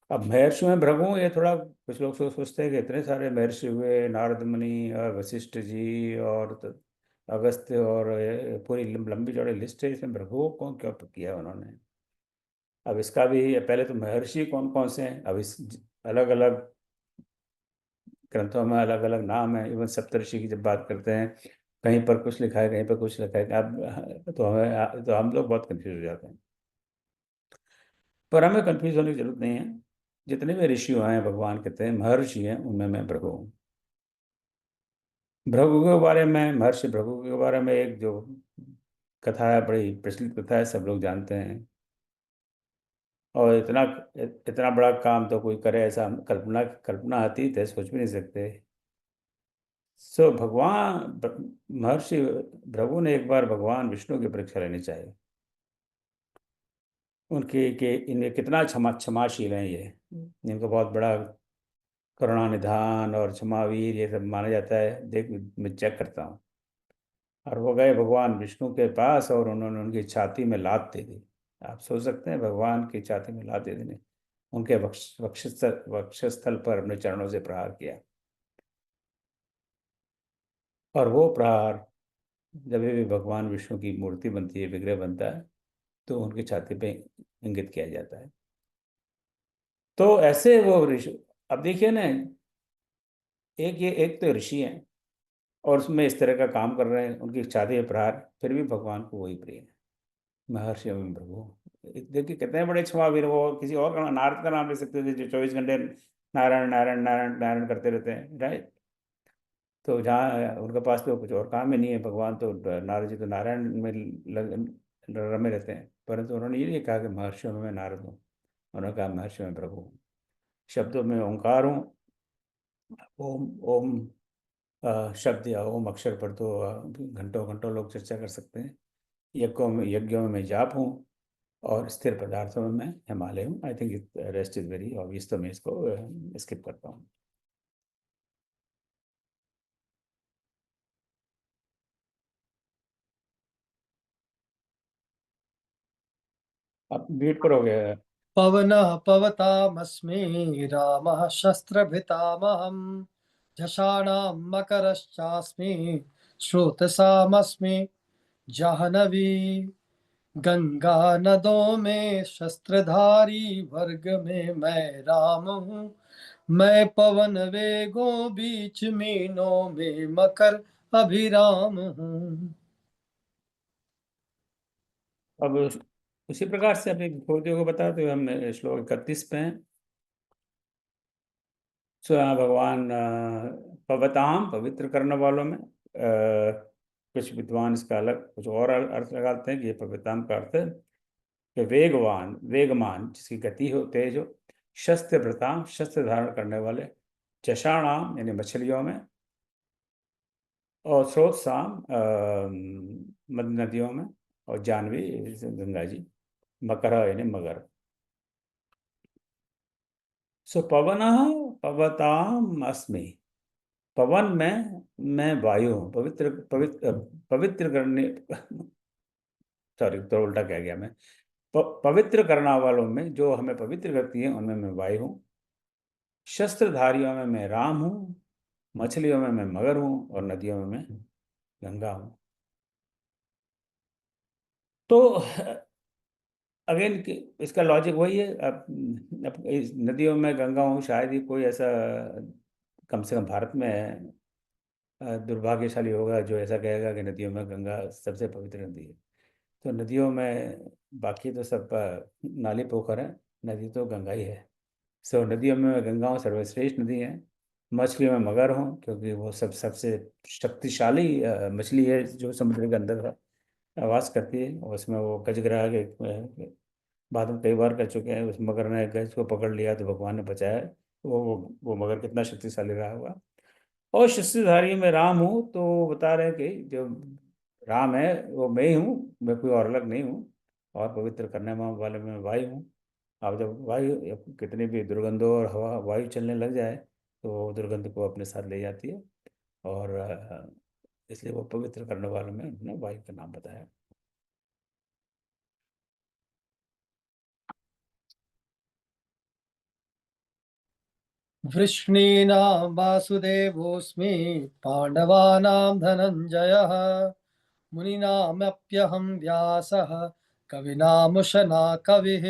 अब महर्षि में भृगु, ये थोड़ा कुछ लोग सोचते हैं कि इतने सारे महर्षि हुए, नारद मुनि और वशिष्ठ जी और अगस्त्य, और ये पूरी लंबी चौड़ी लिस्ट है, इसमें भृगु को क्यों किया उन्होंने। अब इसका भी, पहले तो महर्षि कौन कौन से हैं, अब इस अलग अलग ग्रंथों में अलग अलग नाम है। इवन सप्तऋषि की जब बात करते हैं, कहीं पर कुछ लिखा है, कहीं पर कुछ लिखा है। अब तो हम लोग बहुत कंफ्यूज हो जाते हैं, पर हमें कंफ्यूज होने की जरूरत नहीं है। जितने भी ऋषि हैं, भगवान कहते हैं महर्षि हैं, उनमें मैं भृगु हूँ। भृगु के बारे में, महर्षि भृगु के बारे में एक जो कथा है, बड़ी प्रचलित कथा है, सब लोग जानते हैं। और इतना इतना बड़ा काम तो कोई करे ऐसा हम कल्पना कल्पना अतीत है, सोच भी नहीं सकते। सो महर्षि भृगु ने एक बार भगवान विष्णु की परीक्षा लेनी चाहिए, उनके कि इन्हें कितना क्षमाशील हैं ये। इनको बहुत बड़ा करुणा निधान और क्षमावीर ये सब माना जाता है, देख मैं चेक करता हूँ। और वो गए भगवान विष्णु के पास, और उन्होंने उनकी छाती में लात दे दी। आप सोच सकते हैं, भगवान की छाती में लात दे देने, उनके वक्षस्थल पर अपने चरणों से प्रहार किया। और वो प्रहार जब भी भगवान विष्णु की मूर्ति बनती है, विग्रह बनता है, तो उनकी छाती पे इंगित किया जाता है। तो ऐसे वो ऋषि, अब देखिए ना, एक तो ऋषि हैं और उसमें इस तरह का काम कर रहे हैं, उनकी छाती पे प्रहार, फिर भी भगवान को वही प्रिय है। महर्षि में प्रभु, देखिए कितने बड़े क्षमावीर। वो किसी और का, नारद का नाम ले सकते थे जो 24 घंटे नारायण नारायण नारायण नारायण करते रहते हैं, राइट। तो जहाँ उनके पास तो कुछ और काम ही नहीं है, भगवान तो, नारद जी तो नारायण में रमे रहते हैं। परंतु उन्होंने ये नहीं कहा कि महर्षियों में मैं नारद हूँ, उन्होंने कहा महर्षियों में प्रभु हूँ, शब्दों में ओंकार हूँ। ओम ओम शब्द या ओम अक्षर पर तो घंटों घंटों लोग चर्चा कर सकते हैं। यज्ञों में मैं जाप हूँ, और स्थिर पदार्थों में मैं हिमालय हूँ। I think rest is very obvious, तो मैं इसको स्किप करता हूँ। आप म्यूट पर हो गए। पवनः पवतामस्मि रामः शस्त्रभृतामहम् झषाणां मकरश्चास्मि स्रोतसामस्मि जाह्नवी गंगा नदों में शस्त्रधारी वर्ग में मैं राम हूँ मैं पवन वेगों बीच मीनों में मकर अभिराम हूँ। अब उसी प्रकार से अपनी विभूतियों को बताते हुए हम श्लोक 31 पे हैं। सो यहाँ भगवान पवताम, पवित्र करने वालों में, कुछ विद्वान इसका अलग कुछ और अर्थ लगाते हैं कि ये पविताम का अर्थ है कि वेगवान, वेगमान, जिसकी गति हो, तेज हो, शस्त्र भृताम, शस्त्र धारण करने वाले, जषाणाम यानी मछलियों में, और स्रोत साम मद नदियों में, और जानवी गंगा जी, मकर यानी मगर। सो पवन पवताम अस्मि, पवन में मैं वायु हूँ, पवित्र पवित्र पवित्र करने सॉरी तो उल्टा कह गया मैं। पवित्र करने वालों में, जो हमें पवित्र करती है, उनमें मैं वायु हूँ। शस्त्रधारियों में मैं राम हूँ, मछलियों में मैं मगर हूँ, और नदियों में मैं गंगा हूँ। तो अगेन इसका लॉजिक वही है। अब इस नदियों में गंगा हूँ, शायद ही कोई ऐसा, कम से कम भारत में दुर्भाग्यशाली होगा जो ऐसा कहेगा कि नदियों में गंगा सबसे पवित्र नदी है। तो नदियों में बाकी तो सब नाली पोखर है, नदी तो गंगा ही है। सो नदियों में मैं गंगा हूँ, सर्वश्रेष्ठ नदी है। मछलियों में मगर हूँ, क्योंकि वो सबसे शक्तिशाली मछली है जो समुद्र के अंदर वास करती है। और उसमें वो गजगरा के बाद में कई बार कर चुके हैं, उस मगर ने गज को पकड़ लिया तो भगवान ने बचाया। वो मगर कितना शक्तिशाली रहा होगा। और शस्त्रधारी में राम हूँ, तो वो बता रहे हैं कि जो राम है वो मैं ही हूँ, मैं कोई और अलग नहीं हूँ। और पवित्र करने वाले में वायु हूँ। अब जब वायु, कितनी भी दुर्गंध और हवा वायु चलने लग जाए तो वो दुर्गंध को अपने साथ ले जाती है। और इसलिए वो पवित्र करने वालों में उन्होंने वायु का नाम बताया। वृष्णीनां वासुदेवोऽस्मि पाण्डवानां धनञ्जयः मुनीनामप्यहं व्यासः कविनामुशना कविः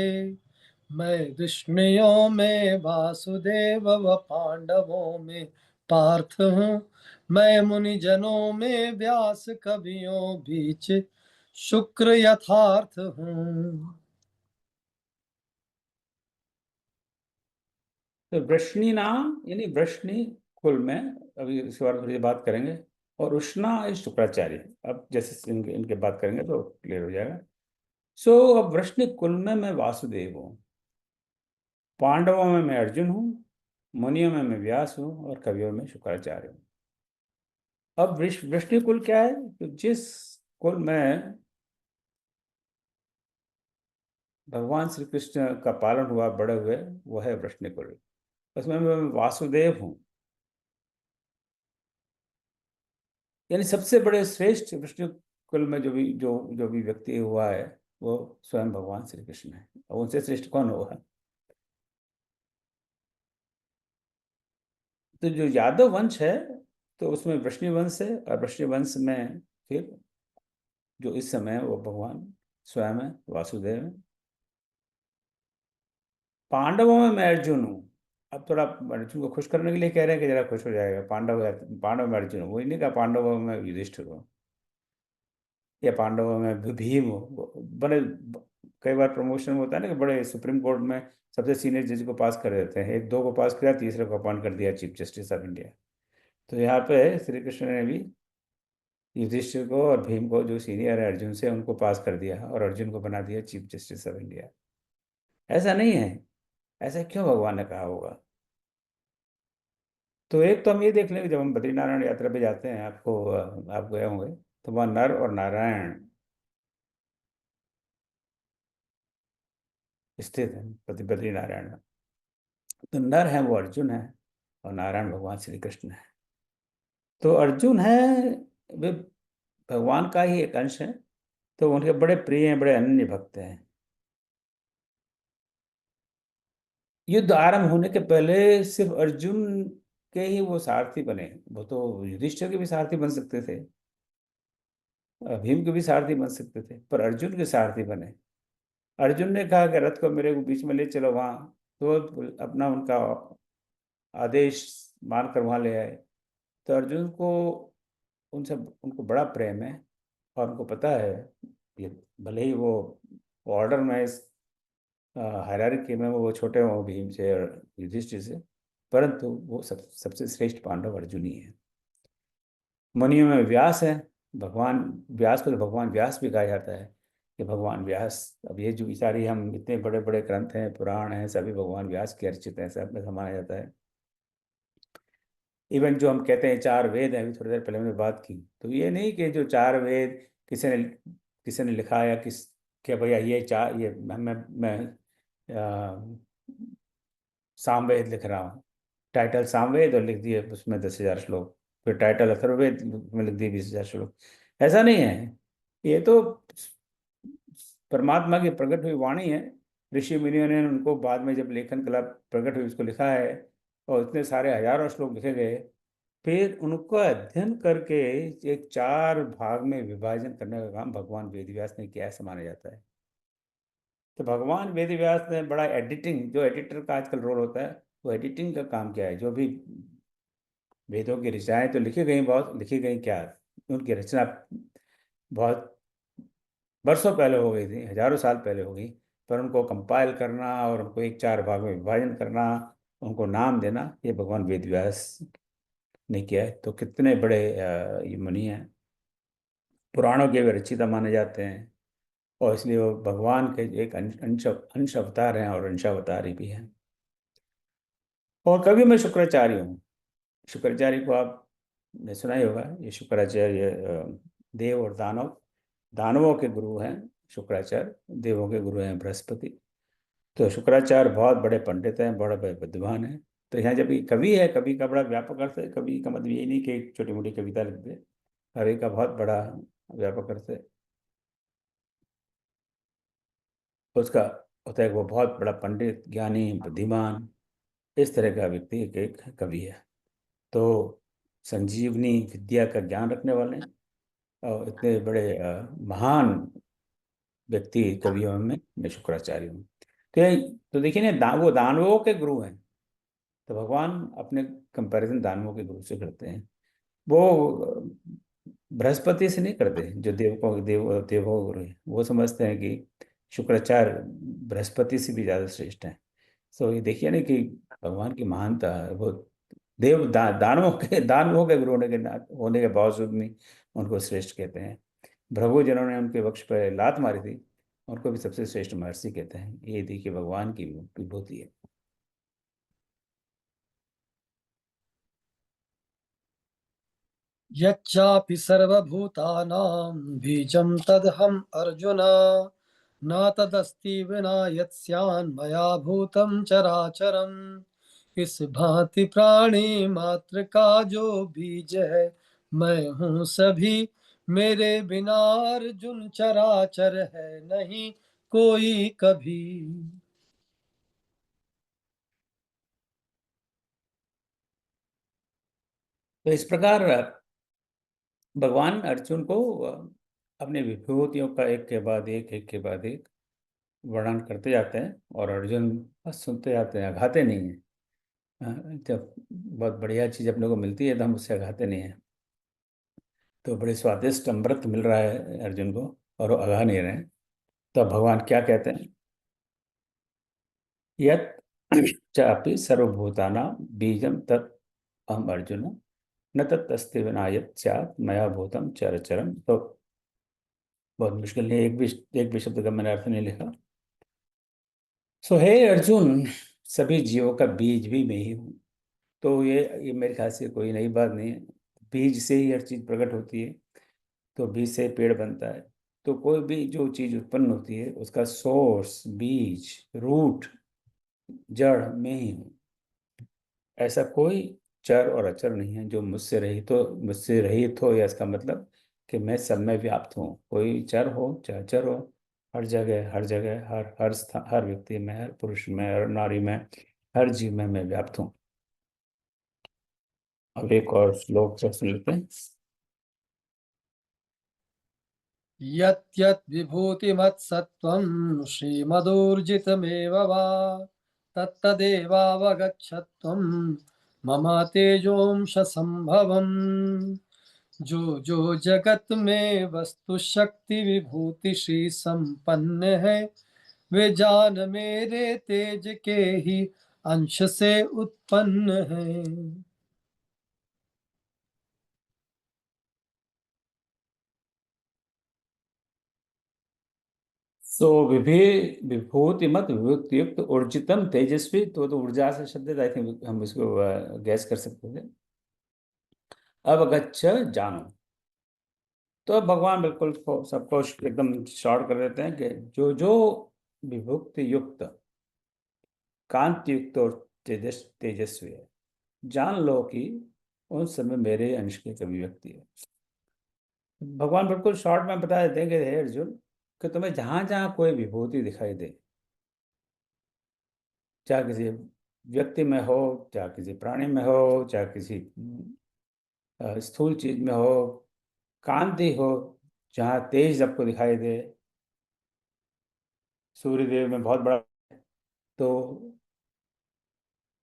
मैं विष्णुओं में वासुदेव व पांडवों में पार्थ हूँ मैं मुनिजनों में व्यास कवियों बीच शुक्र यथार्थ हूँ। तो वृष्णि नाम यानी वृष्णि कुल में, अभी इसके बारे में थोड़ी बात करेंगे। और उष्णा इस शुक्राचार्य, अब जैसे इनके बात करेंगे तो क्लियर हो जाएगा। सो अब वृष्णि कुल में मैं वासुदेव हूँ, पांडवों में मैं अर्जुन हूँ, मुनियों में मैं व्यास हूँ, और कवियों में शुक्राचार्य हूँ। अब वृष्णि कुल क्या है? तो जिस कुल में भगवान श्री कृष्ण का पालन हुआ, बड़े हुए, वो है वृष्णि कुल। उसमें मैं वासुदेव हूँ, यानी सबसे बड़े श्रेष्ठ विष्णु कुल में जो भी व्यक्ति हुआ है वो स्वयं भगवान श्री कृष्ण है। और उनसे श्रेष्ठ कौन हुआ? तो जो यादव वंश है, तो उसमें वृष्णि वंश है, और वृष्णि वंश में फिर जो इस समय वो भगवान स्वयं है, वासुदेव है। पांडवों में मैं अर्जुन हूँ। अब थोड़ा अर्जुन को खुश करने के लिए कह रहे हैं कि जरा खुश हो जाएगा, पांडव में अर्जुन हूँ, वही नहीं कहा पांडवों में युधिष्ठिर हूँ, या पांडवों में भीम हो। बड़े कई बार प्रमोशन होता है ना कि बड़े सुप्रीम कोर्ट में सबसे सीनियर जज को पास कर देते हैं, एक दो को पास किया, तीसरे को अपॉइंट कर दिया चीफ जस्टिस ऑफ इंडिया। तो यहाँ पे श्री कृष्ण ने भी युधिष्ठिर को और भीम को, जो सीनियर है अर्जुन से, उनको पास कर दिया और अर्जुन को बना दिया चीफ जस्टिस ऑफ इंडिया। ऐसा नहीं है, ऐसा क्यों भगवान ने कहा होगा? तो एक तो हम ये देख लें कि जब हम बद्रीनारायण यात्रा पे जाते हैं, आप गए होंगे, तो वहाँ नर और नारायण स्थित है, बद्रीनारायण में। तो नर है वो अर्जुन है, और नारायण भगवान श्री कृष्ण है। तो अर्जुन है वे भगवान का ही एक अंश है, तो उनके बड़े प्रिय हैं, बड़े अनन्य भक्त हैं। युद्ध आरंभ होने के पहले सिर्फ अर्जुन के ही वो सारथी बने। वो तो युधिष्ठिर के भी सारथी बन सकते थे, भीम के भी सारथी बन सकते थे, पर अर्जुन के सारथी बने। अर्जुन ने कहा कि रथ को मेरे को बीच में ले चलो वहां, तो अपना उनका आदेश मानकर वहां ले आए। तो अर्जुन को उनसे उनको बड़ा प्रेम है, और उनको पता है ये भले ही वो ऑर्डर में इस हायरार्की में वो छोटे हों भीम से और युधिष्ठिर से, परंतु वो सबसे श्रेष्ठ पांडव अर्जुन ही है। मुनियों में व्यास है, भगवान व्यास को तो भगवान व्यास भी कहा जाता है कि भगवान व्यास। अब ये जो सारी हम इतने बड़े बड़े ग्रंथ हैं, पुराण हैं, सभी भगवान व्यास के रचित हैं, सब में माना जाता है। इवन जो हम कहते हैं चार वेद हैं, अभी थोड़ी देर पहले हमने बात की, तो ये नहीं कि जो चार वेद किसी ने लिखा या कि भैया ये चार ये मैं सामवेद लिख रहा हूँ, टाइटल सामवेद और लिख दिए उसमें 10,000 श्लोक, फिर टाइटल अथर्ववेद में लिख दिए 20,000 श्लोक। ऐसा नहीं है, ये तो परमात्मा की प्रकट हुई वाणी है। ऋषि मुनियों ने उनको बाद में जब लेखन कला प्रकट हुई उसको लिखा है, और इतने सारे हजारों श्लोक लिखे गए, फिर उनको अध्ययन करके एक चार भाग में विभाजन करने का काम भगवान वेदव्यास ने किया, ऐसा माना जाता है। तो भगवान वेदव्यास ने बड़ा एडिटिंग, जो एडिटर का आजकल रोल होता है, वो एडिटिंग का काम किया है। जो भी वेदों की रचनाएं तो लिखी गई, बहुत लिखी गई, क्या उनकी रचना बहुत बरसों पहले हो गई थी, हजारों साल पहले हो गई, पर उनको कंपाइल करना और उनको एक चार भाग में विभाजन करना, उनको नाम देना, ये भगवान वेदव्यास ने किया है। तो कितने बड़े ये मुनि हैं, पुराणों के भी रचयिता माने जाते हैं, और इसलिए वो भगवान के एक अंश अंश अवतार हैं और अंशावतारी भी हैं। और कभी मैं शुक्राचार्य हूँ। शुक्राचार्य को आपने सुना ही होगा। ये शुक्राचार्य देव और दानव, दानवों के गुरु हैं शुक्राचार्य, देवों के गुरु हैं बृहस्पति। तो शुक्राचार्य बहुत बड़े पंडित हैं, बड़े विद्वान हैं। तो यहाँ जब ये कवि है, कवि का बड़ा व्यापक अर्थ है। कवि का मतलब ये नहीं कि एक छोटी मोटी कविता लिख दे, कवि का बहुत बड़ा व्यापक अर्थ है। उसका होता है कि वो बहुत बड़ा पंडित, ज्ञानी, बुद्धिमान, इस तरह का व्यक्ति एक कवि है। तो संजीवनी विद्या का ज्ञान रखने वाले हैं, और इतने बड़े महान व्यक्ति कवियों में मैं शुक्राचार्य हूँ। तो देखिए ना, वो दानवों के गुरु हैं। तो भगवान अपने कंपैरिजन दानवों के गुरु से करते हैं। वो बृहस्पति से नहीं करते। जो देवों के गुरु हैं वो समझते हैं कि शुक्राचार्य बृहस्पति से भी ज़्यादा श्रेष्ठ हैं। सो ये देखिए ना कि भगवान की महानता है। वो दानवों के गुरु होने के बावजूद भी उनको श्रेष्ठ कहते हैं। भृगु जिन्होंने उनके वक्ष पर लात मारी थी, उनको भी सबसे श्रेष्ठ महर्षि कहते हैं। ये देखिए भगवान की विभूति है। यच्चापि सर्वभूतानां बीजं तदहम् अर्जुन, न तदस्ति विना यत्स्यान्मया भूतं चराचरम्। इस भांति प्राणी मात्र का जो बीज है, मैं हूँ सभी, मेरे बिना अर्जुन चराचर है नहीं कोई कभी। तो इस प्रकार भगवान अर्जुन को अपने विभूतियों का एक के बाद एक वर्णन करते जाते हैं, और अर्जुन बस सुनते जाते हैं, अघाते नहीं हैं। जब बहुत बढ़िया चीज़ अपने को मिलती है तो हम उससे अघाते नहीं हैं। तो बड़े स्वादिष्ट अमृत मिल रहा है अर्जुन को, और वो अघा नहीं रहे हैं। तो भगवान क्या कहते हैं? यत् चापि सर्वभूतानां बीजं तत् अहम अर्जुन, न तत्स्ति विना यत् स्यात् मया भूतम चरचरम। तो बहुत मुश्किल नहीं, एक भी शब्द का मैंने अर्थ नहीं लिखा। सो हे अर्जुन, सभी जीवों का बीज भी मैं ही हूँ। तो ये मेरे ख्याल से कोई नई बात नहीं है। बीज से ही हर चीज़ प्रकट होती है। तो बीज से पेड़ बनता है। तो कोई भी जो चीज़ उत्पन्न होती है उसका सोर्स, बीज, रूट, जड़ मैं ही हूँ। ऐसा कोई चर और अचर नहीं है जो मुझसे रहित हो, या इसका मतलब कि मैं सब में व्याप्त हूँ। कोई चर हो चाहे अचर हो, हर जगह हर व्यक्ति में, हर पुरुष में, हर नारी में हर जीव में मैं व्याप्त हूँ। अब एक और श्लोक से सुन लेते हैं। यत् यत् विभूतिमत्सत्त्वं श्रीमदूर्जितमेव वा तत्तदेवावगच्छत्वं मम तेजोंश संभवम्। जो जगत में वस्तु शक्ति विभूति श्री संपन्न है, वे जान मेरे तेज के ही अंश से उत्पन्न है। सो विभूतिमत विभूति युक्त ऊर्जितम तेजस्वी, तो ऊर्जा से शब्द आई थिंक हम इसको गैस कर सकते थे। अब गच्छ जानो, तो अब भगवान बिल्कुल सबको एकदम शॉर्ट कर देते हैं कि जो जो विभुक्ति युक्त, कांति युक्त और तेजस्वी है, जान लो कि उन समय मेरे अंश की अभिव्यक्ति है। भगवान बिल्कुल शॉर्ट में बता देते हैं कि हे अर्जुन, कि तुम्हें जहां जहां कोई विभूति दिखाई दे, चाहे किसी व्यक्ति में हो, चाहे किसी प्राणी में हो, चाहे किसी स्थूल चीज में हो, कांति हो, जहाँ तेज आपको दिखाई दे, सूर्य देव में बहुत बड़ा, तो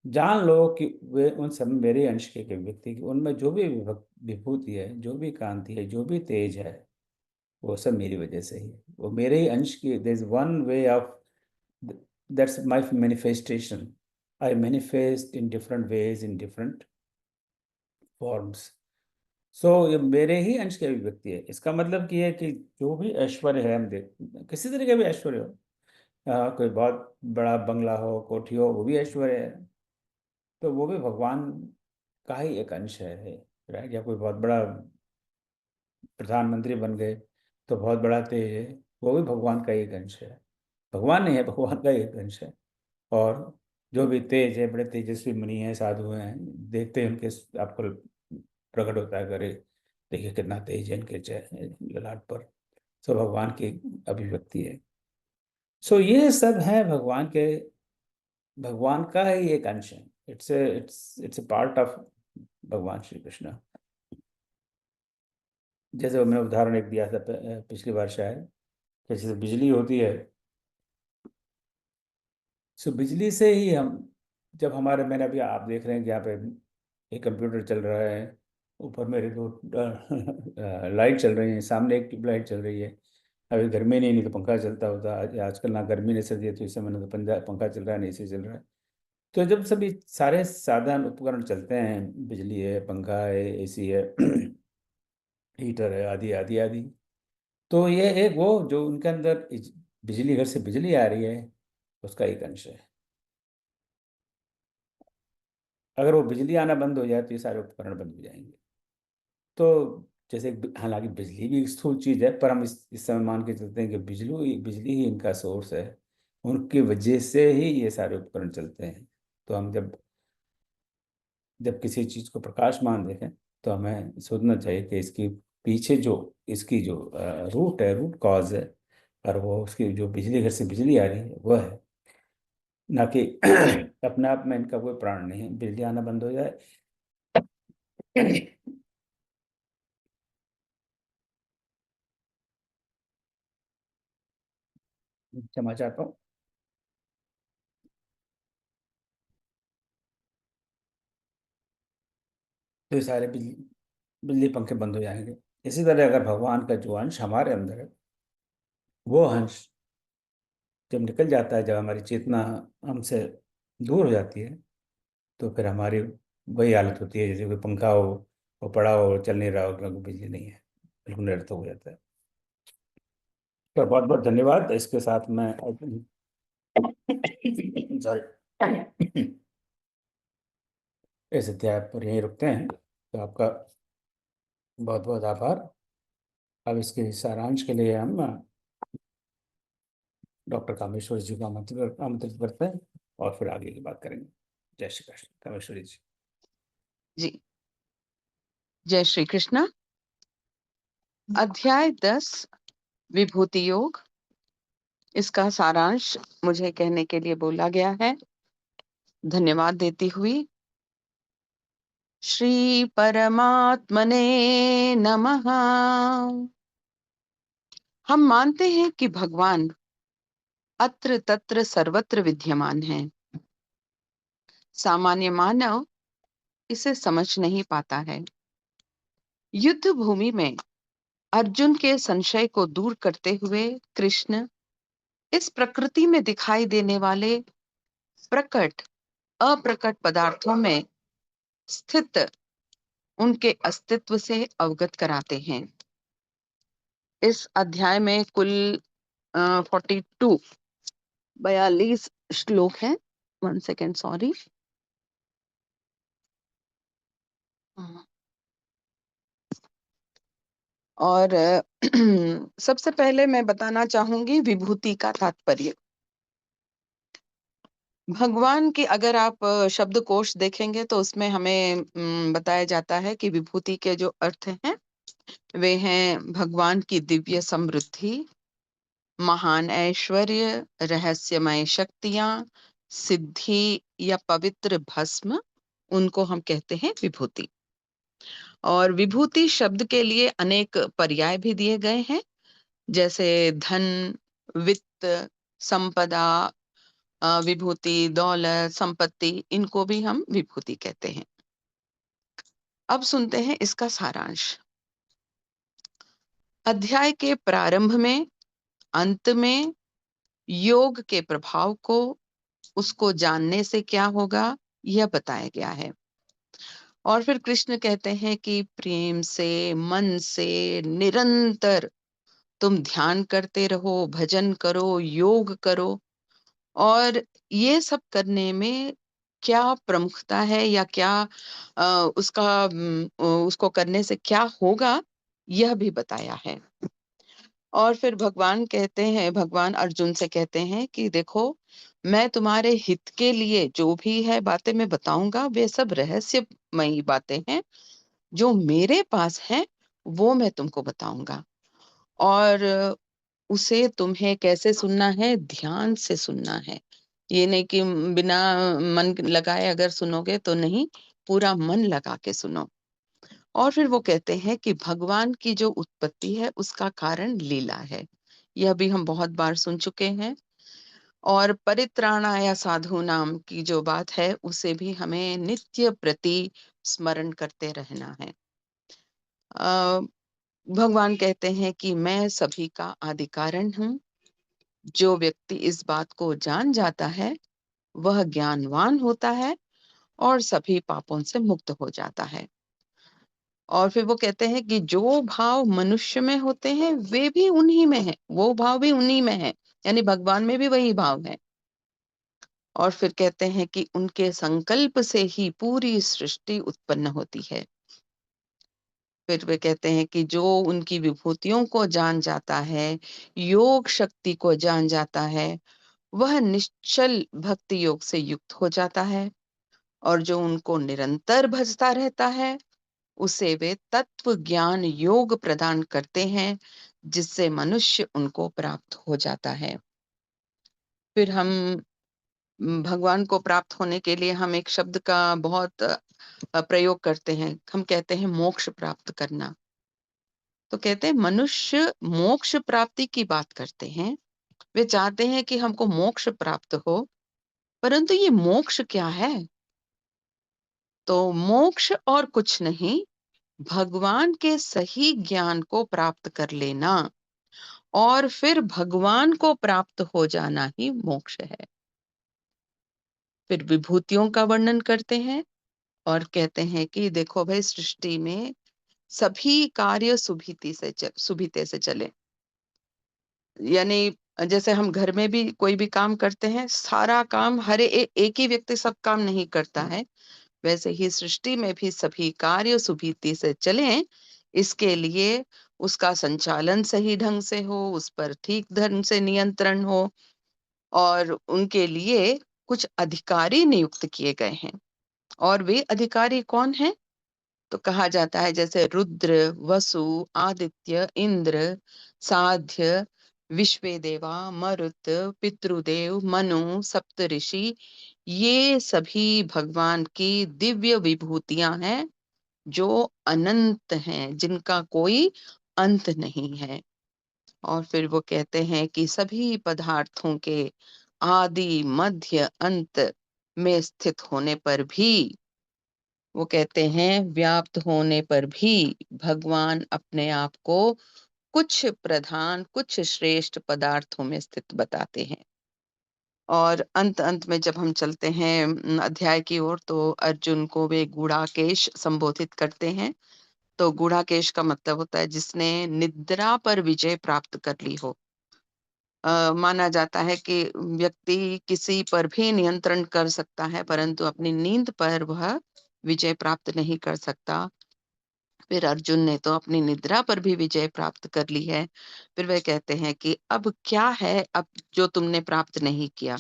जान लो कि वे उन सब मेरे अंश के व्यक्ति की, उनमें जो भी विभूति है, जो भी कांति है, जो भी तेज है, वो सब मेरी वजह से ही है। वो मेरे ही अंश की, there is one way of, that's my manifestation. I manifest in different ways, in different forms. So ये मेरे ही अंश की अभिव्यक्ति है। इसका मतलब कि है कि जो भी ऐश्वर्य है, हम देख, किसी तरह का भी ऐश्वर्य हो, कोई बहुत बड़ा बंगला हो, कोठी हो, वो भी ऐश्वर्य है, तो वो भी भगवान का ही एक अंश है, राइट। या कोई बहुत बड़ा प्रधानमंत्री बन गए तो बहुत बड़ा तेज है, वो भी भगवान का ही एक अंश है। भगवान नहीं है, भगवान का ही एक अंश है। और जो भी तेज है, बड़े तेजस्वी मुनि हैं, साधु हैं, देखते हैं उनके, आपको प्रकट होता है, करे देखिए कितना तेज है इनके ललाट पर। सो भगवान की अभिव्यक्ति है। सो ये सब है भगवान का ही एक अंश है। इट्स ए पार्ट ऑफ भगवान श्री कृष्ण। जैसे मैंने उदाहरण एक दिया था पिछली बार शायद, कि जैसे बिजली होती है, सो बिजली से ही हम, जब हमारे, मैंने अभी, आप देख रहे हैं कि यहाँ पे एक कंप्यूटर चल रहा है, ऊपर मेरे दो लाइट चल रही हैं, सामने एक ट्यूबलाइट चल रही है। अभी गर्मी नहीं तो पंखा चलता होता, आजकल ना गर्मी नहीं सर्दी है, तो इस समय ना तो पंखा चल रहा है, नहीं एसी चल रहा है। तो जब सभी सारे साधन उपकरण चलते हैं, बिजली है, पंखा है, एसी है, हीटर है, आदि आदि आदि, तो ये एक वो जो उनके अंदर बिजली, घर से बिजली आ रही है, उसका एक अंश है। अगर वो बिजली आना बंद हो जाए तो ये सारे उपकरण बंद हो जाएंगे। तो जैसे हालांकि बिजली भी एक स्थूल चीज है, पर हम इस समय मान के चलते हैं कि बिजली ही इनका सोर्स है, उनकी वजह से ही ये सारे उपकरण चलते हैं। तो हम जब जब किसी चीज को प्रकाशमान देखें, तो हमें सोचना चाहिए कि इसकी पीछे जो, इसकी जो रूट है, रूट कॉज है, और वो उसकी जो बिजली, घर से बिजली आ रही है, वो है, ना कि अपने आप में इनका कोई प्राण नहीं है। बिजली आना बंद हो जाए क्षमा चाहता हूँ, तो ये सारे बिजली पंखे बंद हो जाएंगे। इसी तरह अगर भगवान का जो अंश हमारे अंदर है, वो अंश जब निकल जाता है, जब हमारी चेतना हमसे दूर हो जाती है, तो फिर हमारी वही हालत होती है जैसे कोई पंखा हो, वो पड़ा हो, चल नहीं रहा हो, क्योंकि बिजली नहीं है, बिल्कुल निरर्थक हो जाता है। तो बहुत बहुत धन्यवाद। इसके साथ मैं सॉरी, इस अध्याय पर यहीं रुकते हैं। तो आपका बहुत बहुत आभार। अब इसके सारांश के लिए हम डॉक्टर कामेश्वर जी को आमंत्रित करते हैं, और फिर आगे की बात करेंगे। जय श्री कृष्ण। कामेश्वरी जी। जी, जय श्री कृष्ण। अध्याय 10 विभूति योग, इसका सारांश मुझे कहने के लिए बोला गया है। धन्यवाद देती हुई श्री परमात्मने नमः। हम मानते हैं कि भगवान अत्र तत्र सर्वत्र विद्यमान है। सामान्य मानव इसे समझ नहीं पाता है। युद्ध भूमि में अर्जुन के संशय को दूर करते हुए कृष्ण इस प्रकृति में दिखाई देने वाले प्रकट अप्रकट पदार्थों में स्थित उनके अस्तित्व से अवगत कराते हैं। इस अध्याय में कुल 42 श्लोक हैं। 1 सेकेंड, सॉरी। और सबसे पहले मैं बताना चाहूंगी विभूति का तात्पर्य। भगवान की अगर आप शब्दकोश देखेंगे तो उसमें हमें बताया जाता है कि विभूति के जो अर्थ हैं वे हैं भगवान की दिव्य समृद्धि, महान ऐश्वर्य, रहस्यमय शक्तियां, सिद्धि या पवित्र भस्म, उनको हम कहते हैं विभूति। और विभूति शब्द के लिए अनेक पर्याय भी दिए गए हैं, जैसे धन, वित्त, संपदा, विभूति, दौलत, संपत्ति, इनको भी हम विभूति कहते हैं। अब सुनते हैं इसका सारांश। अध्याय के प्रारंभ में, अंत में योग के प्रभाव को, उसको जानने से क्या होगा, यह बताया गया है। और फिर कृष्ण कहते हैं कि प्रेम से, मन से निरंतर तुम ध्यान करते रहो, भजन करो, योग करो। और ये सब करने में क्या प्रमुखता है या क्या उसको करने से क्या होगा, यह भी बताया है। और फिर भगवान अर्जुन से कहते हैं कि देखो, मैं तुम्हारे हित के लिए जो भी है बातें मैं बताऊंगा, वे सब रहस्यमयी बातें हैं। जो मेरे पास है वो मैं तुमको बताऊंगा। और उसे तुम्हें कैसे सुनना है? ध्यान से सुनना है। ये नहीं कि बिना मन लगाए अगर सुनोगे तो नहीं, पूरा मन लगा के सुनो। और फिर वो कहते हैं कि भगवान की जो उत्पत्ति है उसका कारण लीला है। यह भी हम बहुत बार सुन चुके हैं। और परित्राणाय साधूनाम की जो बात है उसे भी हमें नित्य प्रति स्मरण करते रहना है। भगवान कहते हैं कि मैं सभी का आदि कारण हूँ। जो व्यक्ति इस बात को जान जाता है वह ज्ञानवान होता है और सभी पापों से मुक्त हो जाता है। और फिर वो कहते हैं कि जो भाव मनुष्य में होते हैं वे भी उन्हीं में है, वो भाव भी उन्हीं में है, यानी भगवान में भी वही भाव है। और फिर कहते हैं कि उनके संकल्प से ही पूरी सृष्टि उत्पन्न होती है। फिर वे कहते हैं कि जो उनकी विभूतियों को जान जाता है, योग शक्ति को जान जाता है, वह निश्चल भक्ति योग से युक्त हो जाता है। और जो उनको निरंतर भजता रहता है उसे वे तत्व ज्ञान योग प्रदान करते हैं, जिससे मनुष्य उनको प्राप्त हो जाता है। फिर हम भगवान को प्राप्त होने के लिए हम एक शब्द का बहुत प्रयोग करते हैं। हम कहते हैं मोक्ष प्राप्त करना। तो कहते हैं मनुष्य मोक्ष प्राप्ति की बात करते हैं, वे चाहते हैं कि हमको मोक्ष प्राप्त हो, परंतु ये मोक्ष क्या है? तो मोक्ष और कुछ नहीं, भगवान के सही ज्ञान को प्राप्त कर लेना और फिर भगवान को प्राप्त हो जाना ही मोक्ष है। फिर विभूतियों का वर्णन करते हैं और कहते हैं कि देखो भाई, सृष्टि में सभी कार्य सुभिते से चले। यानी जैसे हम घर में भी कोई भी काम करते हैं, सारा काम एक ही व्यक्ति सब काम नहीं करता है, वैसे ही सृष्टि में भी सभी कार्य सुभीति से चलें, इसके लिए उसका संचालन सही ढंग से हो, उस पर ठीक ढंग से नियंत्रण हो, और उनके लिए कुछ अधिकारी नियुक्त किए गए हैं। और वे अधिकारी कौन हैं? तो कहा जाता है जैसे रुद्र, वसु, आदित्य, इंद्र, साध्य, विश्वे देवा, मरुत, पितृदेव, मनु, सप्तऋषि, ये सभी भगवान की दिव्य विभूतियां हैं जो अनंत हैं, जिनका कोई अंत नहीं है। और फिर वो कहते हैं कि सभी पदार्थों के आदि मध्य अंत में स्थित होने पर भी, वो कहते हैं व्याप्त होने पर भी भगवान अपने आप को कुछ प्रधान, कुछ श्रेष्ठ पदार्थों में स्थित बताते हैं। और अंत में जब हम चलते हैं अध्याय की ओर, तो अर्जुन को वे गूढ़ाकेश संबोधित करते हैं। तो गूढ़ाकेश का मतलब होता है जिसने निद्रा पर विजय प्राप्त कर ली हो। माना जाता है कि व्यक्ति किसी पर भी नियंत्रण कर सकता है, परंतु अपनी नींद पर वह विजय प्राप्त नहीं कर सकता। फिर अर्जुन ने तो अपनी निद्रा पर भी विजय प्राप्त कर ली है। फिर वे कहते हैं कि अब क्या है, अब जो तुमने प्राप्त नहीं किया,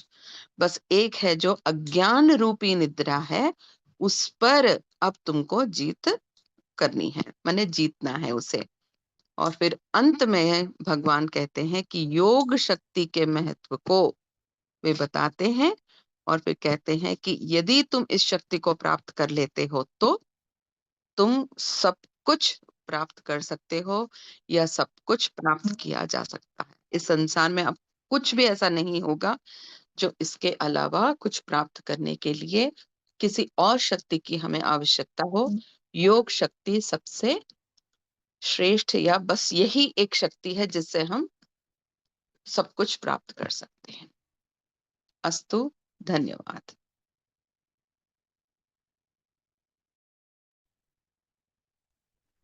बस एक है जो अज्ञान रूपी निद्रा है, उस पर अब तुमको जीत करनी है, माने जीतना है उसे। और फिर अंत में भगवान कहते हैं कि योग शक्ति के महत्व को वे बताते हैं। और फिर कहते हैं कि यदि तुम इस शक्ति को प्राप्त कर लेते हो तो तुम सब कुछ प्राप्त कर सकते हो, या सब कुछ प्राप्त किया जा सकता है। इस संसार में अब कुछ भी ऐसा नहीं होगा जो इसके अलावा कुछ प्राप्त करने के लिए किसी और शक्ति की हमें आवश्यकता हो। योग शक्ति सबसे श्रेष्ठ, या बस यही एक शक्ति है जिससे हम सब कुछ प्राप्त कर सकते हैं। अस्तु, धन्यवाद।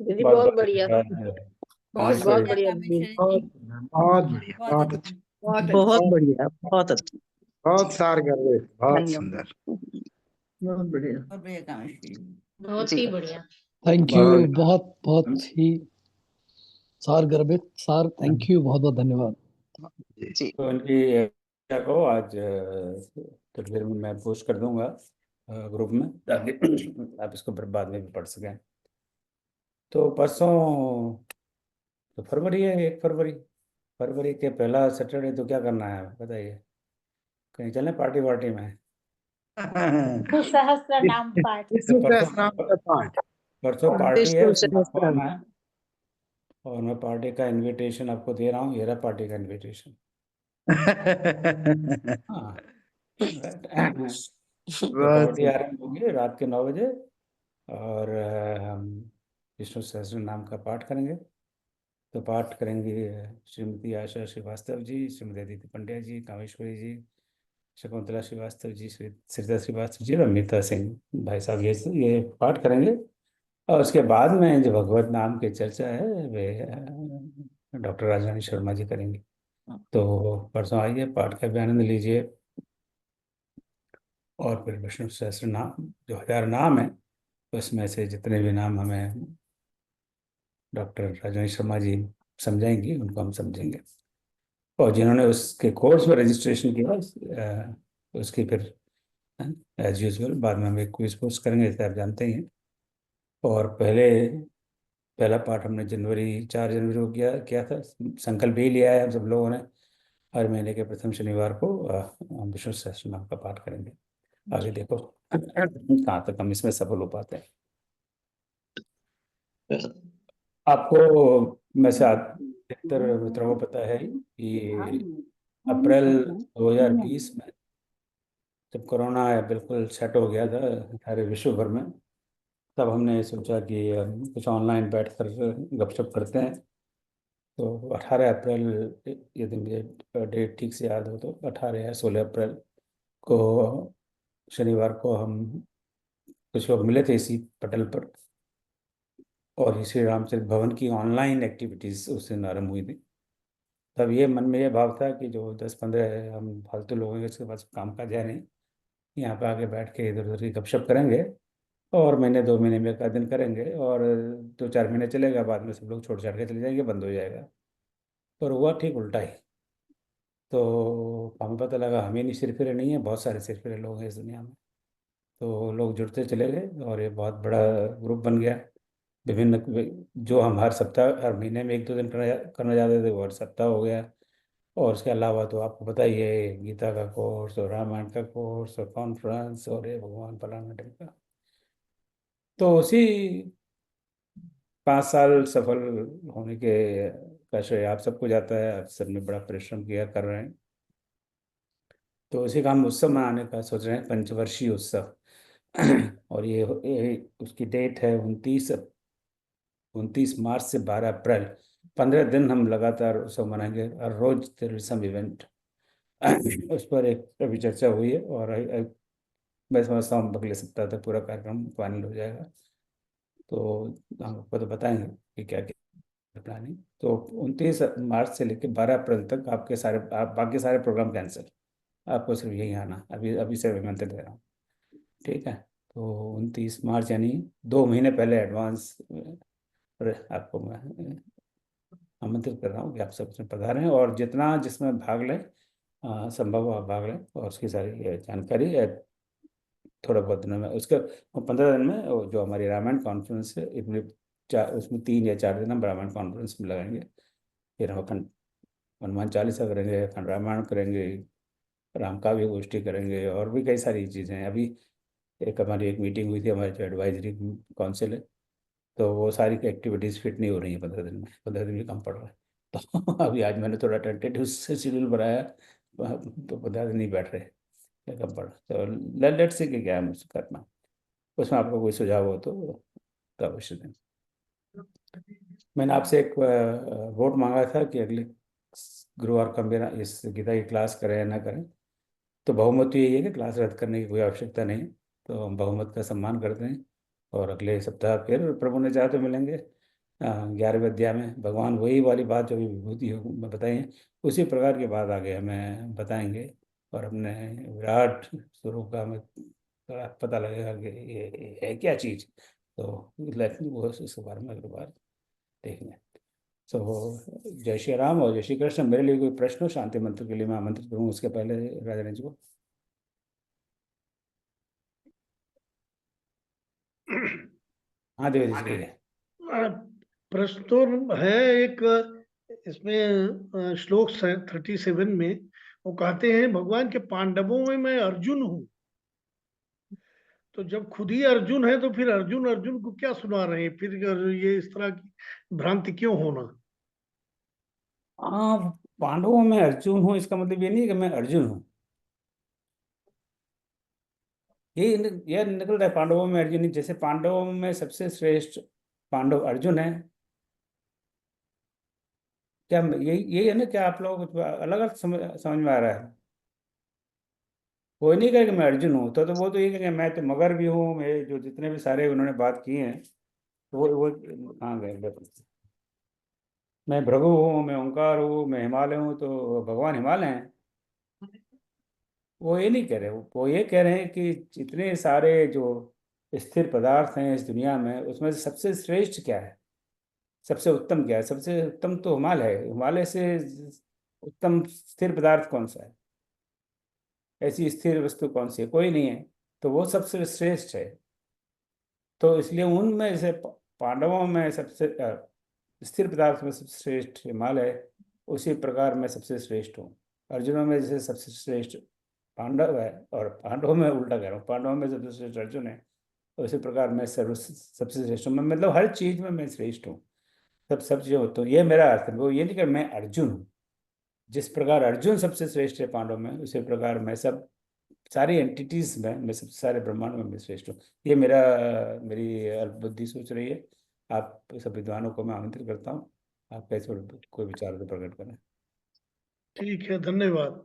दीदी बहुत बहुत बहुत बढ़िया, धन्यवाद बहुत कामेश्वरी बहुत बढ़िया दीदी, बहुत बढ़िया, बहुत अच्छा, बहुत बढ़िया, बहुत अच्छा। बहुत सार गर्वे, बहुत धन्यवाद। सुंदर। बहुत बढ़िया। बहुत जी। ही बढ़िया। थैंक यू, बहुत बहुत बहुत ही सार गर्भित सार, थैंक यू, बहुत बहुत धन्यवाद। जी। तो इनकी क्या को आज थोड़ी देर में मैं पोस्ट कर दूंगा ग्रुप में, ताकि आप इसको फिर बाद में भी पढ़ सकें। तो परसों तो फरवरी है, 1 फरवरी, फरवरी के पहला सैटरडे, तो क्या करना है बताइए? कहीं चलें पार्टी वार्टी में? सहस्त्र नाम पाठ। विष्णु परसों सहस्रनाम का पाठ। परसों पार्टी है, विष्णु उसमें आपको सहस्त्रनाम। आना है। और मैं पार्टी का इनविटेशन आपको दे रहा हूँ, ये रहा पार्टी का इनविटेशन। हाँ, तो बहुत पार्टी आरंभ होगी रात के 9 बजे, और हम विष्णु सहस्त्र नाम का पाठ करेंगे। तो पाठ करेंगे श्रीमती आशा श्रीवास्तव जी, श्रीमती अदिति पंड्या जी, कामेश्वरी जी, शकुंतला श्रीवास्तव जी, श्रीता श्रीवास्तव जी और अमिता सिंह भाई साहब, ये पाठ करेंगे। और उसके बाद में जो भगवत नाम की चर्चा है वे डॉक्टर राजरानी शर्मा जी करेंगे। तो परसों आइए, पाठ का भी आनंद लीजिए। और फिर विष्णु सहस्त्र नाम जो 1000 नाम है, उसमें से जितने भी नाम हमें डॉक्टर राजरानी शर्मा जी समझाएंगी, उनको हम समझेंगे। और जिन्होंने उसके कोर्स में रजिस्ट्रेशन किया, उसकी फिर एज यूजल बाद में हम एक क्विज पोस्ट करेंगे, जैसे आप जानते ही हैं। और पहला पाठ हमने 4 जनवरी को किया था। संकल्प ही लिया है हम सब लोगों ने, हर महीने के प्रथम शनिवार को हम विष्णु सहस्त्रनाम का पाठ करेंगे। आगे देखो कहाँ तक हम इसमें सफल हो पाते हैं। आपको में से अधिकतर मित्रों को पता है कि अप्रैल 2020 में, जब कोरोना बिल्कुल सेट हो गया था सारे विश्व भर में, तब हमने सोचा कि कुछ ऑनलाइन बैठकर गपशप करते हैं। तो 18 अप्रैल, यदि मुझे डेट ठीक से याद हो तो 18 या 16 अप्रैल को शनिवार को हम कुछ लोग मिले थे इसी पटल पर, और श्री रामचंद्र भवन की ऑनलाइन एक्टिविटीज़ उस दिन आरम्भ हुई थी। तब ये मन में ये भाव था कि जो 10-15 हम फालतू लोग हैं, इसके पास काम काज है नहीं, यहाँ पे आके बैठ के इधर उधर की गपशप करेंगे, और महीने 2 महीने में 1 दिन करेंगे, और 2-4 महीने चलेगा, बाद में सब लोग छोड़ छाड़ के चले जाएंगे, बंद हो जाएगा। पर हुआ ठीक उल्टा ही। तो हमें पता लगा हम ही नहीं सिरफिरे नहीं है, बहुत सारे सिरफिरे लोग हैं इस दुनिया में। तो लोग जुड़ते चले गए और ये बहुत बड़ा ग्रुप बन गया। विभिन्न जो हम हर सप्ताह, हर महीने में 1-2 दिन करना चाहते थे, वो हर सप्ताह हो गया। और उसके अलावा तो आपको पता ही है, गीता का कोर्स और रामायण का कोर्स और कॉन्फ्रेंस और ये भगवान फलाना का। तो उसी 5 साल सफल होने के का श्रेय आप सबको जाता है। आप सबने बड़ा परिश्रम किया, कर रहे हैं। तो उसी का हम उत्सव मनाने का सोच रहे हैं, पंचवर्षीय उत्सव। और ये उसकी डेट है 29 मार्च से 12 अप्रैल। 15 दिन हम लगातार उत्सव मनाएंगे, हर रोज देयर इज सम इवेंट। उस पर एक अभी चर्चा हुई है, और मैं समझता हूँ अगले सप्ताह तक पूरा कार्यक्रम फाइनल हो जाएगा। तो हम आपको तो बताएंगे कि क्या क्या प्लानिंग। तो 29 मार्च से लेकर 12 अप्रैल तक आपके सारे बाकी सारे प्रोग्राम कैंसिल। आपको सिर्फ यही आना, अभी अभी से निमंत्रण दे रहा हूँ। ठीक है। तो 29 मार्च यानी 2 महीने पहले एडवांस आपको मैं आमंत्रित कर रहा हूँ कि आप सब इसमें पधारें, और जितना जिसमें भाग लें, संभव हो आप भाग लें। और उसकी सारी जानकारी थोड़ा बहुत दिनों में, उसके 15 दिन में वो जो हमारी रामायण कॉन्फ्रेंस है, इसमें उसमें 3 या 4 दिन हम रामायण कॉन्फ्रेंस में लगाएंगे। फिर हम अखंड हनुमान चालीसा करेंगे, अखंड रामायण करेंगे, राम काव्य गोष्ठी करेंगे, और भी कई सारी चीज़ें हैं। अभी हमारी एक मीटिंग हुई थी, हमारी जो एडवाइजरी काउंसिल है, तो वो सारी एक्टिविटीज़ फिट नहीं हो रही हैं 15 दिन में। 15 दिन भी कम पड़ रहा है। तो अभी आज मैंने थोड़ा टेंटेटिव से शेड्यूल बनाया, तो 15 दिन नहीं बैठ रहे, क्या कम पड़ रहा। तो लेट्स से कि क्या है मुझसे करना। उसमें आपका कोई सुझाव हो तो अवश्य दें। मैंने आपसे एक वोट मांगा था कि अगले गुरुवार को मेरा इस गीता की क्लास करें या ना करें। तो बहुमत तो यही है कि क्लास रद्द करने की कोई आवश्यकता नहीं। तो हम बहुमत का सम्मान करते हैं, और अगले सप्ताह फिर प्रभु ने चाहे तो मिलेंगे 11वें अध्याय में। भगवान वही वाली बात जो भी विभूति में बताई है, उसी प्रकार की बात आगे हमें बताएंगे, और अपने विराट स्वरूप का हमें थोड़ा पता लगेगा कि ये है क्या चीज़। तो वो इसके बारे में अगली बार देखेंगे। तो जय श्री राम और जय श्री कृष्ण। मेरे लिए कोई प्रश्न हो शांति मंत्र के लिए मैं आमंत्रित करूँ उसके पहले राजा जी को। हाँ देवी जी है। प्रश्न तो है एक, इसमें श्लोक 37 में वो कहते हैं भगवान के पांडवों में मैं अर्जुन हूँ। तो जब खुद ही अर्जुन है तो फिर अर्जुन अर्जुन को क्या सुना रहे हैं? फिर ये इस तरह की भ्रांति क्यों होना? हाँ, पांडवों में अर्जुन हूँ इसका मतलब ये नहीं है कि मैं अर्जुन हूँ। ये निकल रहा है पांडवों में अर्जुन ही। जैसे पांडवों में सबसे श्रेष्ठ पांडव अर्जुन है, क्या यही है ना? क्या आप लोग कुछ अलग अलग समझ में आ रहा है? कोई नहीं कहेगा मैं अर्जुन हूँ, तो वो तो ये कहेंगे मैं तो मगर भी हूँ। मैं जो जितने भी सारे उन्होंने बात की है, तो वो कहाँ गए? मैं भृगु हूँ, मैं ओंकार हूँ, मैं हिमालय हूँ, तो भगवान हिमालय हैं। वो ये नहीं कह रहे। वो ये कह रहे हैं कि जितने सारे जो स्थिर पदार्थ हैं इस दुनिया में, उसमें से सबसे श्रेष्ठ क्या है, सबसे उत्तम क्या है? सबसे उत्तम तो हिमालय है। हिमालय से उत्तम स्थिर पदार्थ कौन सा है? ऐसी स्थिर वस्तु कौन सी है? कोई नहीं है। तो वो सबसे श्रेष्ठ है। तो इसलिए उनमें से पांडवों में सबसे स्थिर पदार्थ में सबसे श्रेष्ठ हिमालय, उसी प्रकार मैं सबसे श्रेष्ठ हूँ। अर्जुनों में जैसे सबसे श्रेष्ठ पांडव है, और पांडवों में उल्टा कह रहा हूँ, पांडवों में सबसे श्रेष्ठ अर्जुन है, उसी प्रकार मैं सबसे श्रेष्ठ हूँ। मैं मतलब हर चीज में मैं श्रेष्ठ हूँ। सब चीज़ों में। तो ये मेरा अर्थ है। वो ये नहीं कि मैं अर्जुन हूँ। जिस प्रकार अर्जुन सबसे श्रेष्ठ है पांडव में, उसी प्रकार मैं सब सारी एंटिटीज में, मैं सब सारे ब्रह्मांड में मैं श्रेष्ठ हूँ। ये मेरी अल्प बुद्धि सोच रही है। आप सब विद्वानों को मैं आमंत्रित करता हूँ, आप कैसे कोई विचार तो प्रकट करें। ठीक है, धन्यवाद।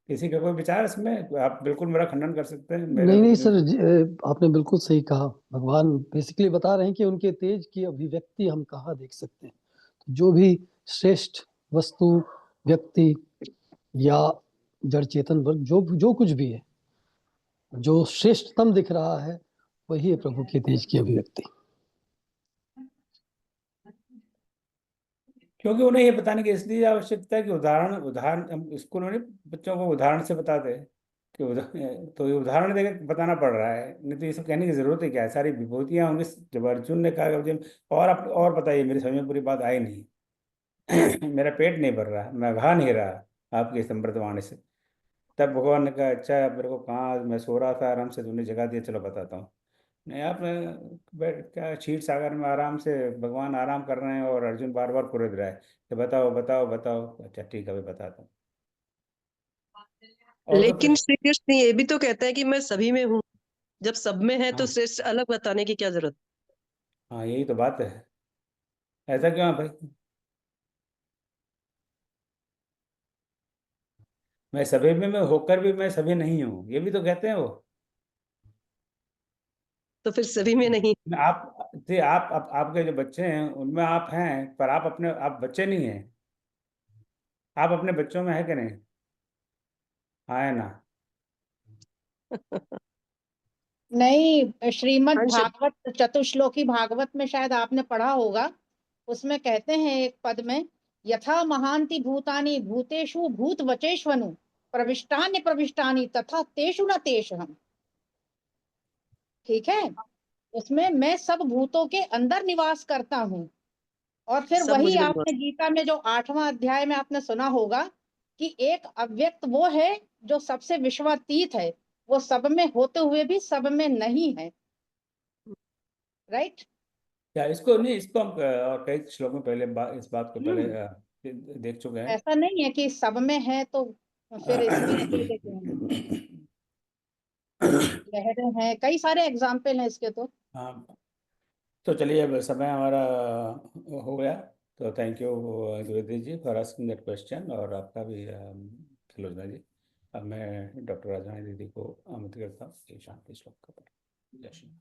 किसी का कोई विचार इसमें? आप बिल्कुल मेरा खंडन कर सकते हैं। मेरा नहीं नहीं तो सर, आपने बिल्कुल सही कहा। भगवान बेसिकली बता रहे हैं कि उनके तेज की अभिव्यक्ति हम कहाँ देख सकते हैं। तो जो भी श्रेष्ठ वस्तु, व्यक्ति या जड़ चेतन वर्ग, जो जो कुछ भी है, जो श्रेष्ठतम दिख रहा है, वही है प्रभु के तेज की अभिव्यक्ति। क्योंकि उन्हें ये बताने की इसलिए आवश्यकता है कि उदाहरण उदाहरण हम स्कूल में बच्चों को उदाहरण से बताते हैं कि तो ये उदाहरण देकर बताना पड़ रहा है। नहीं तो ये सब कहने की जरूरत है क्या है? सारी विभूतियां होंगी। जब अर्जुन ने कहा कि और आप और बताइए, मेरी समझ में पूरी बात आई नहीं। मेरा पेट नहीं भर रहा, मैं खा नहीं रहा आपके इस अमृतवाणी से। तब भगवान ने कहा अच्छा मेरे को कहाँ, मैं सो रहा था आराम से, तूने जगा दिया, चलो बताता हूँ। नहीं आपने बैठ क्या क्षीर सागर में आराम से भगवान आराम कर रहे हैं और अर्जुन बार बार कुरेद रहा है कि बताओ बताओ बताओ। अच्छा ठीक है अभी बताता हूँ। और तो लेकिन श्री कृष्ण ये भी तो कहता है कि मैं सभी में हूँ। जब सब में है तो हाँ श्रेष्ठ अलग बताने की क्या जरूरत। हाँ यही तो बात है। ऐसा क्यों है भाई? मैं सभी में मैं होकर भी मैं सभी नहीं हूँ, ये भी तो कहते हैं वो। तो फिर सभी में नहीं। आप थे, आप आपके जो बच्चे हैं उनमें आप हैं, पर आप अपने आप बच्चे नहीं हैं। आप अपने बच्चों में है कि नहीं? हाँ है ना? नहीं, श्रीमद् अंश। भागवत चतुश्लोकी भागवत में शायद आपने पढ़ा होगा। उसमें कहते हैं एक पद में, यथा महांति भूतानि भूतेषु भूत वचेष्वनु प्रविष्टान्य प्रविष्टानि तथा तेषु न तेषहम्। ठीक है, उसमें मैं सब भूतों के अंदर निवास करता हूँ। और फिर सब वही मुझ में आपने गीता में जो 8वां अध्याय में आपने सुना होगा कि एक अव्यक्त वो है जो सबसे विश्वातीत है, वो सब में होते हुए भी सब में नहीं है। राइट। क्या इसको नहीं, इसको हम और कई श्लोक में पहले इस बात को पहले देख चुके हैं। ऐसा नहीं है कि सब में है तो फिर इसमें अकेले क्यों है। लहरें हैं, कई सारे एग्जाम्पल हैं इसके तो। हाँ तो चलिए अब समय हमारा हो गया। तो thank you Dwivedi ji for asking that question, और आपका भी सुलोचना जी। अब मैं डॉक्टर राजवाणी दीदी को आमंत्रित करता हूँ कि शांति श्लोक का पाठ। जय श्री राम।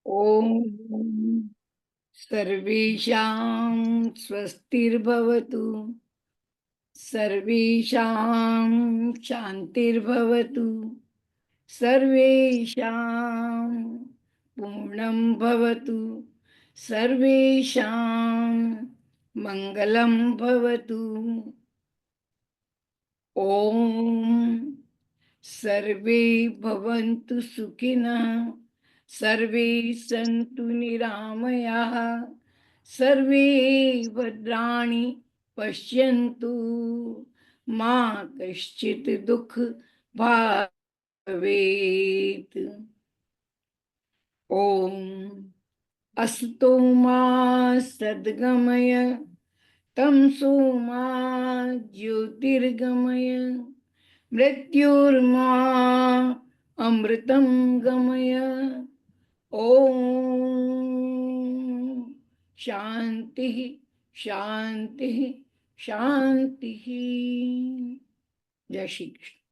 ओम सर्वेषां स्वस्तिर्भवतु, सर्वेषां शान्तिर्भवतु, सर्वेषां पूर्णं भवतु, सर्वेषां मङ्गलं भवतु। ॐ सर्वे भवन्तु सुखिनः, सर्वे सन्तु निरामयाः, सर्वे भद्राणि पश्यन्तु, मा कश्चित् दुःख भावेत्। ॐ अस्तु मा सद्गमय, तमसो मा ज्योतिर्गमय, मृत्युर्मा अमृतं गमय। ओम शांति शांति शांति। जय श्री कृष्ण।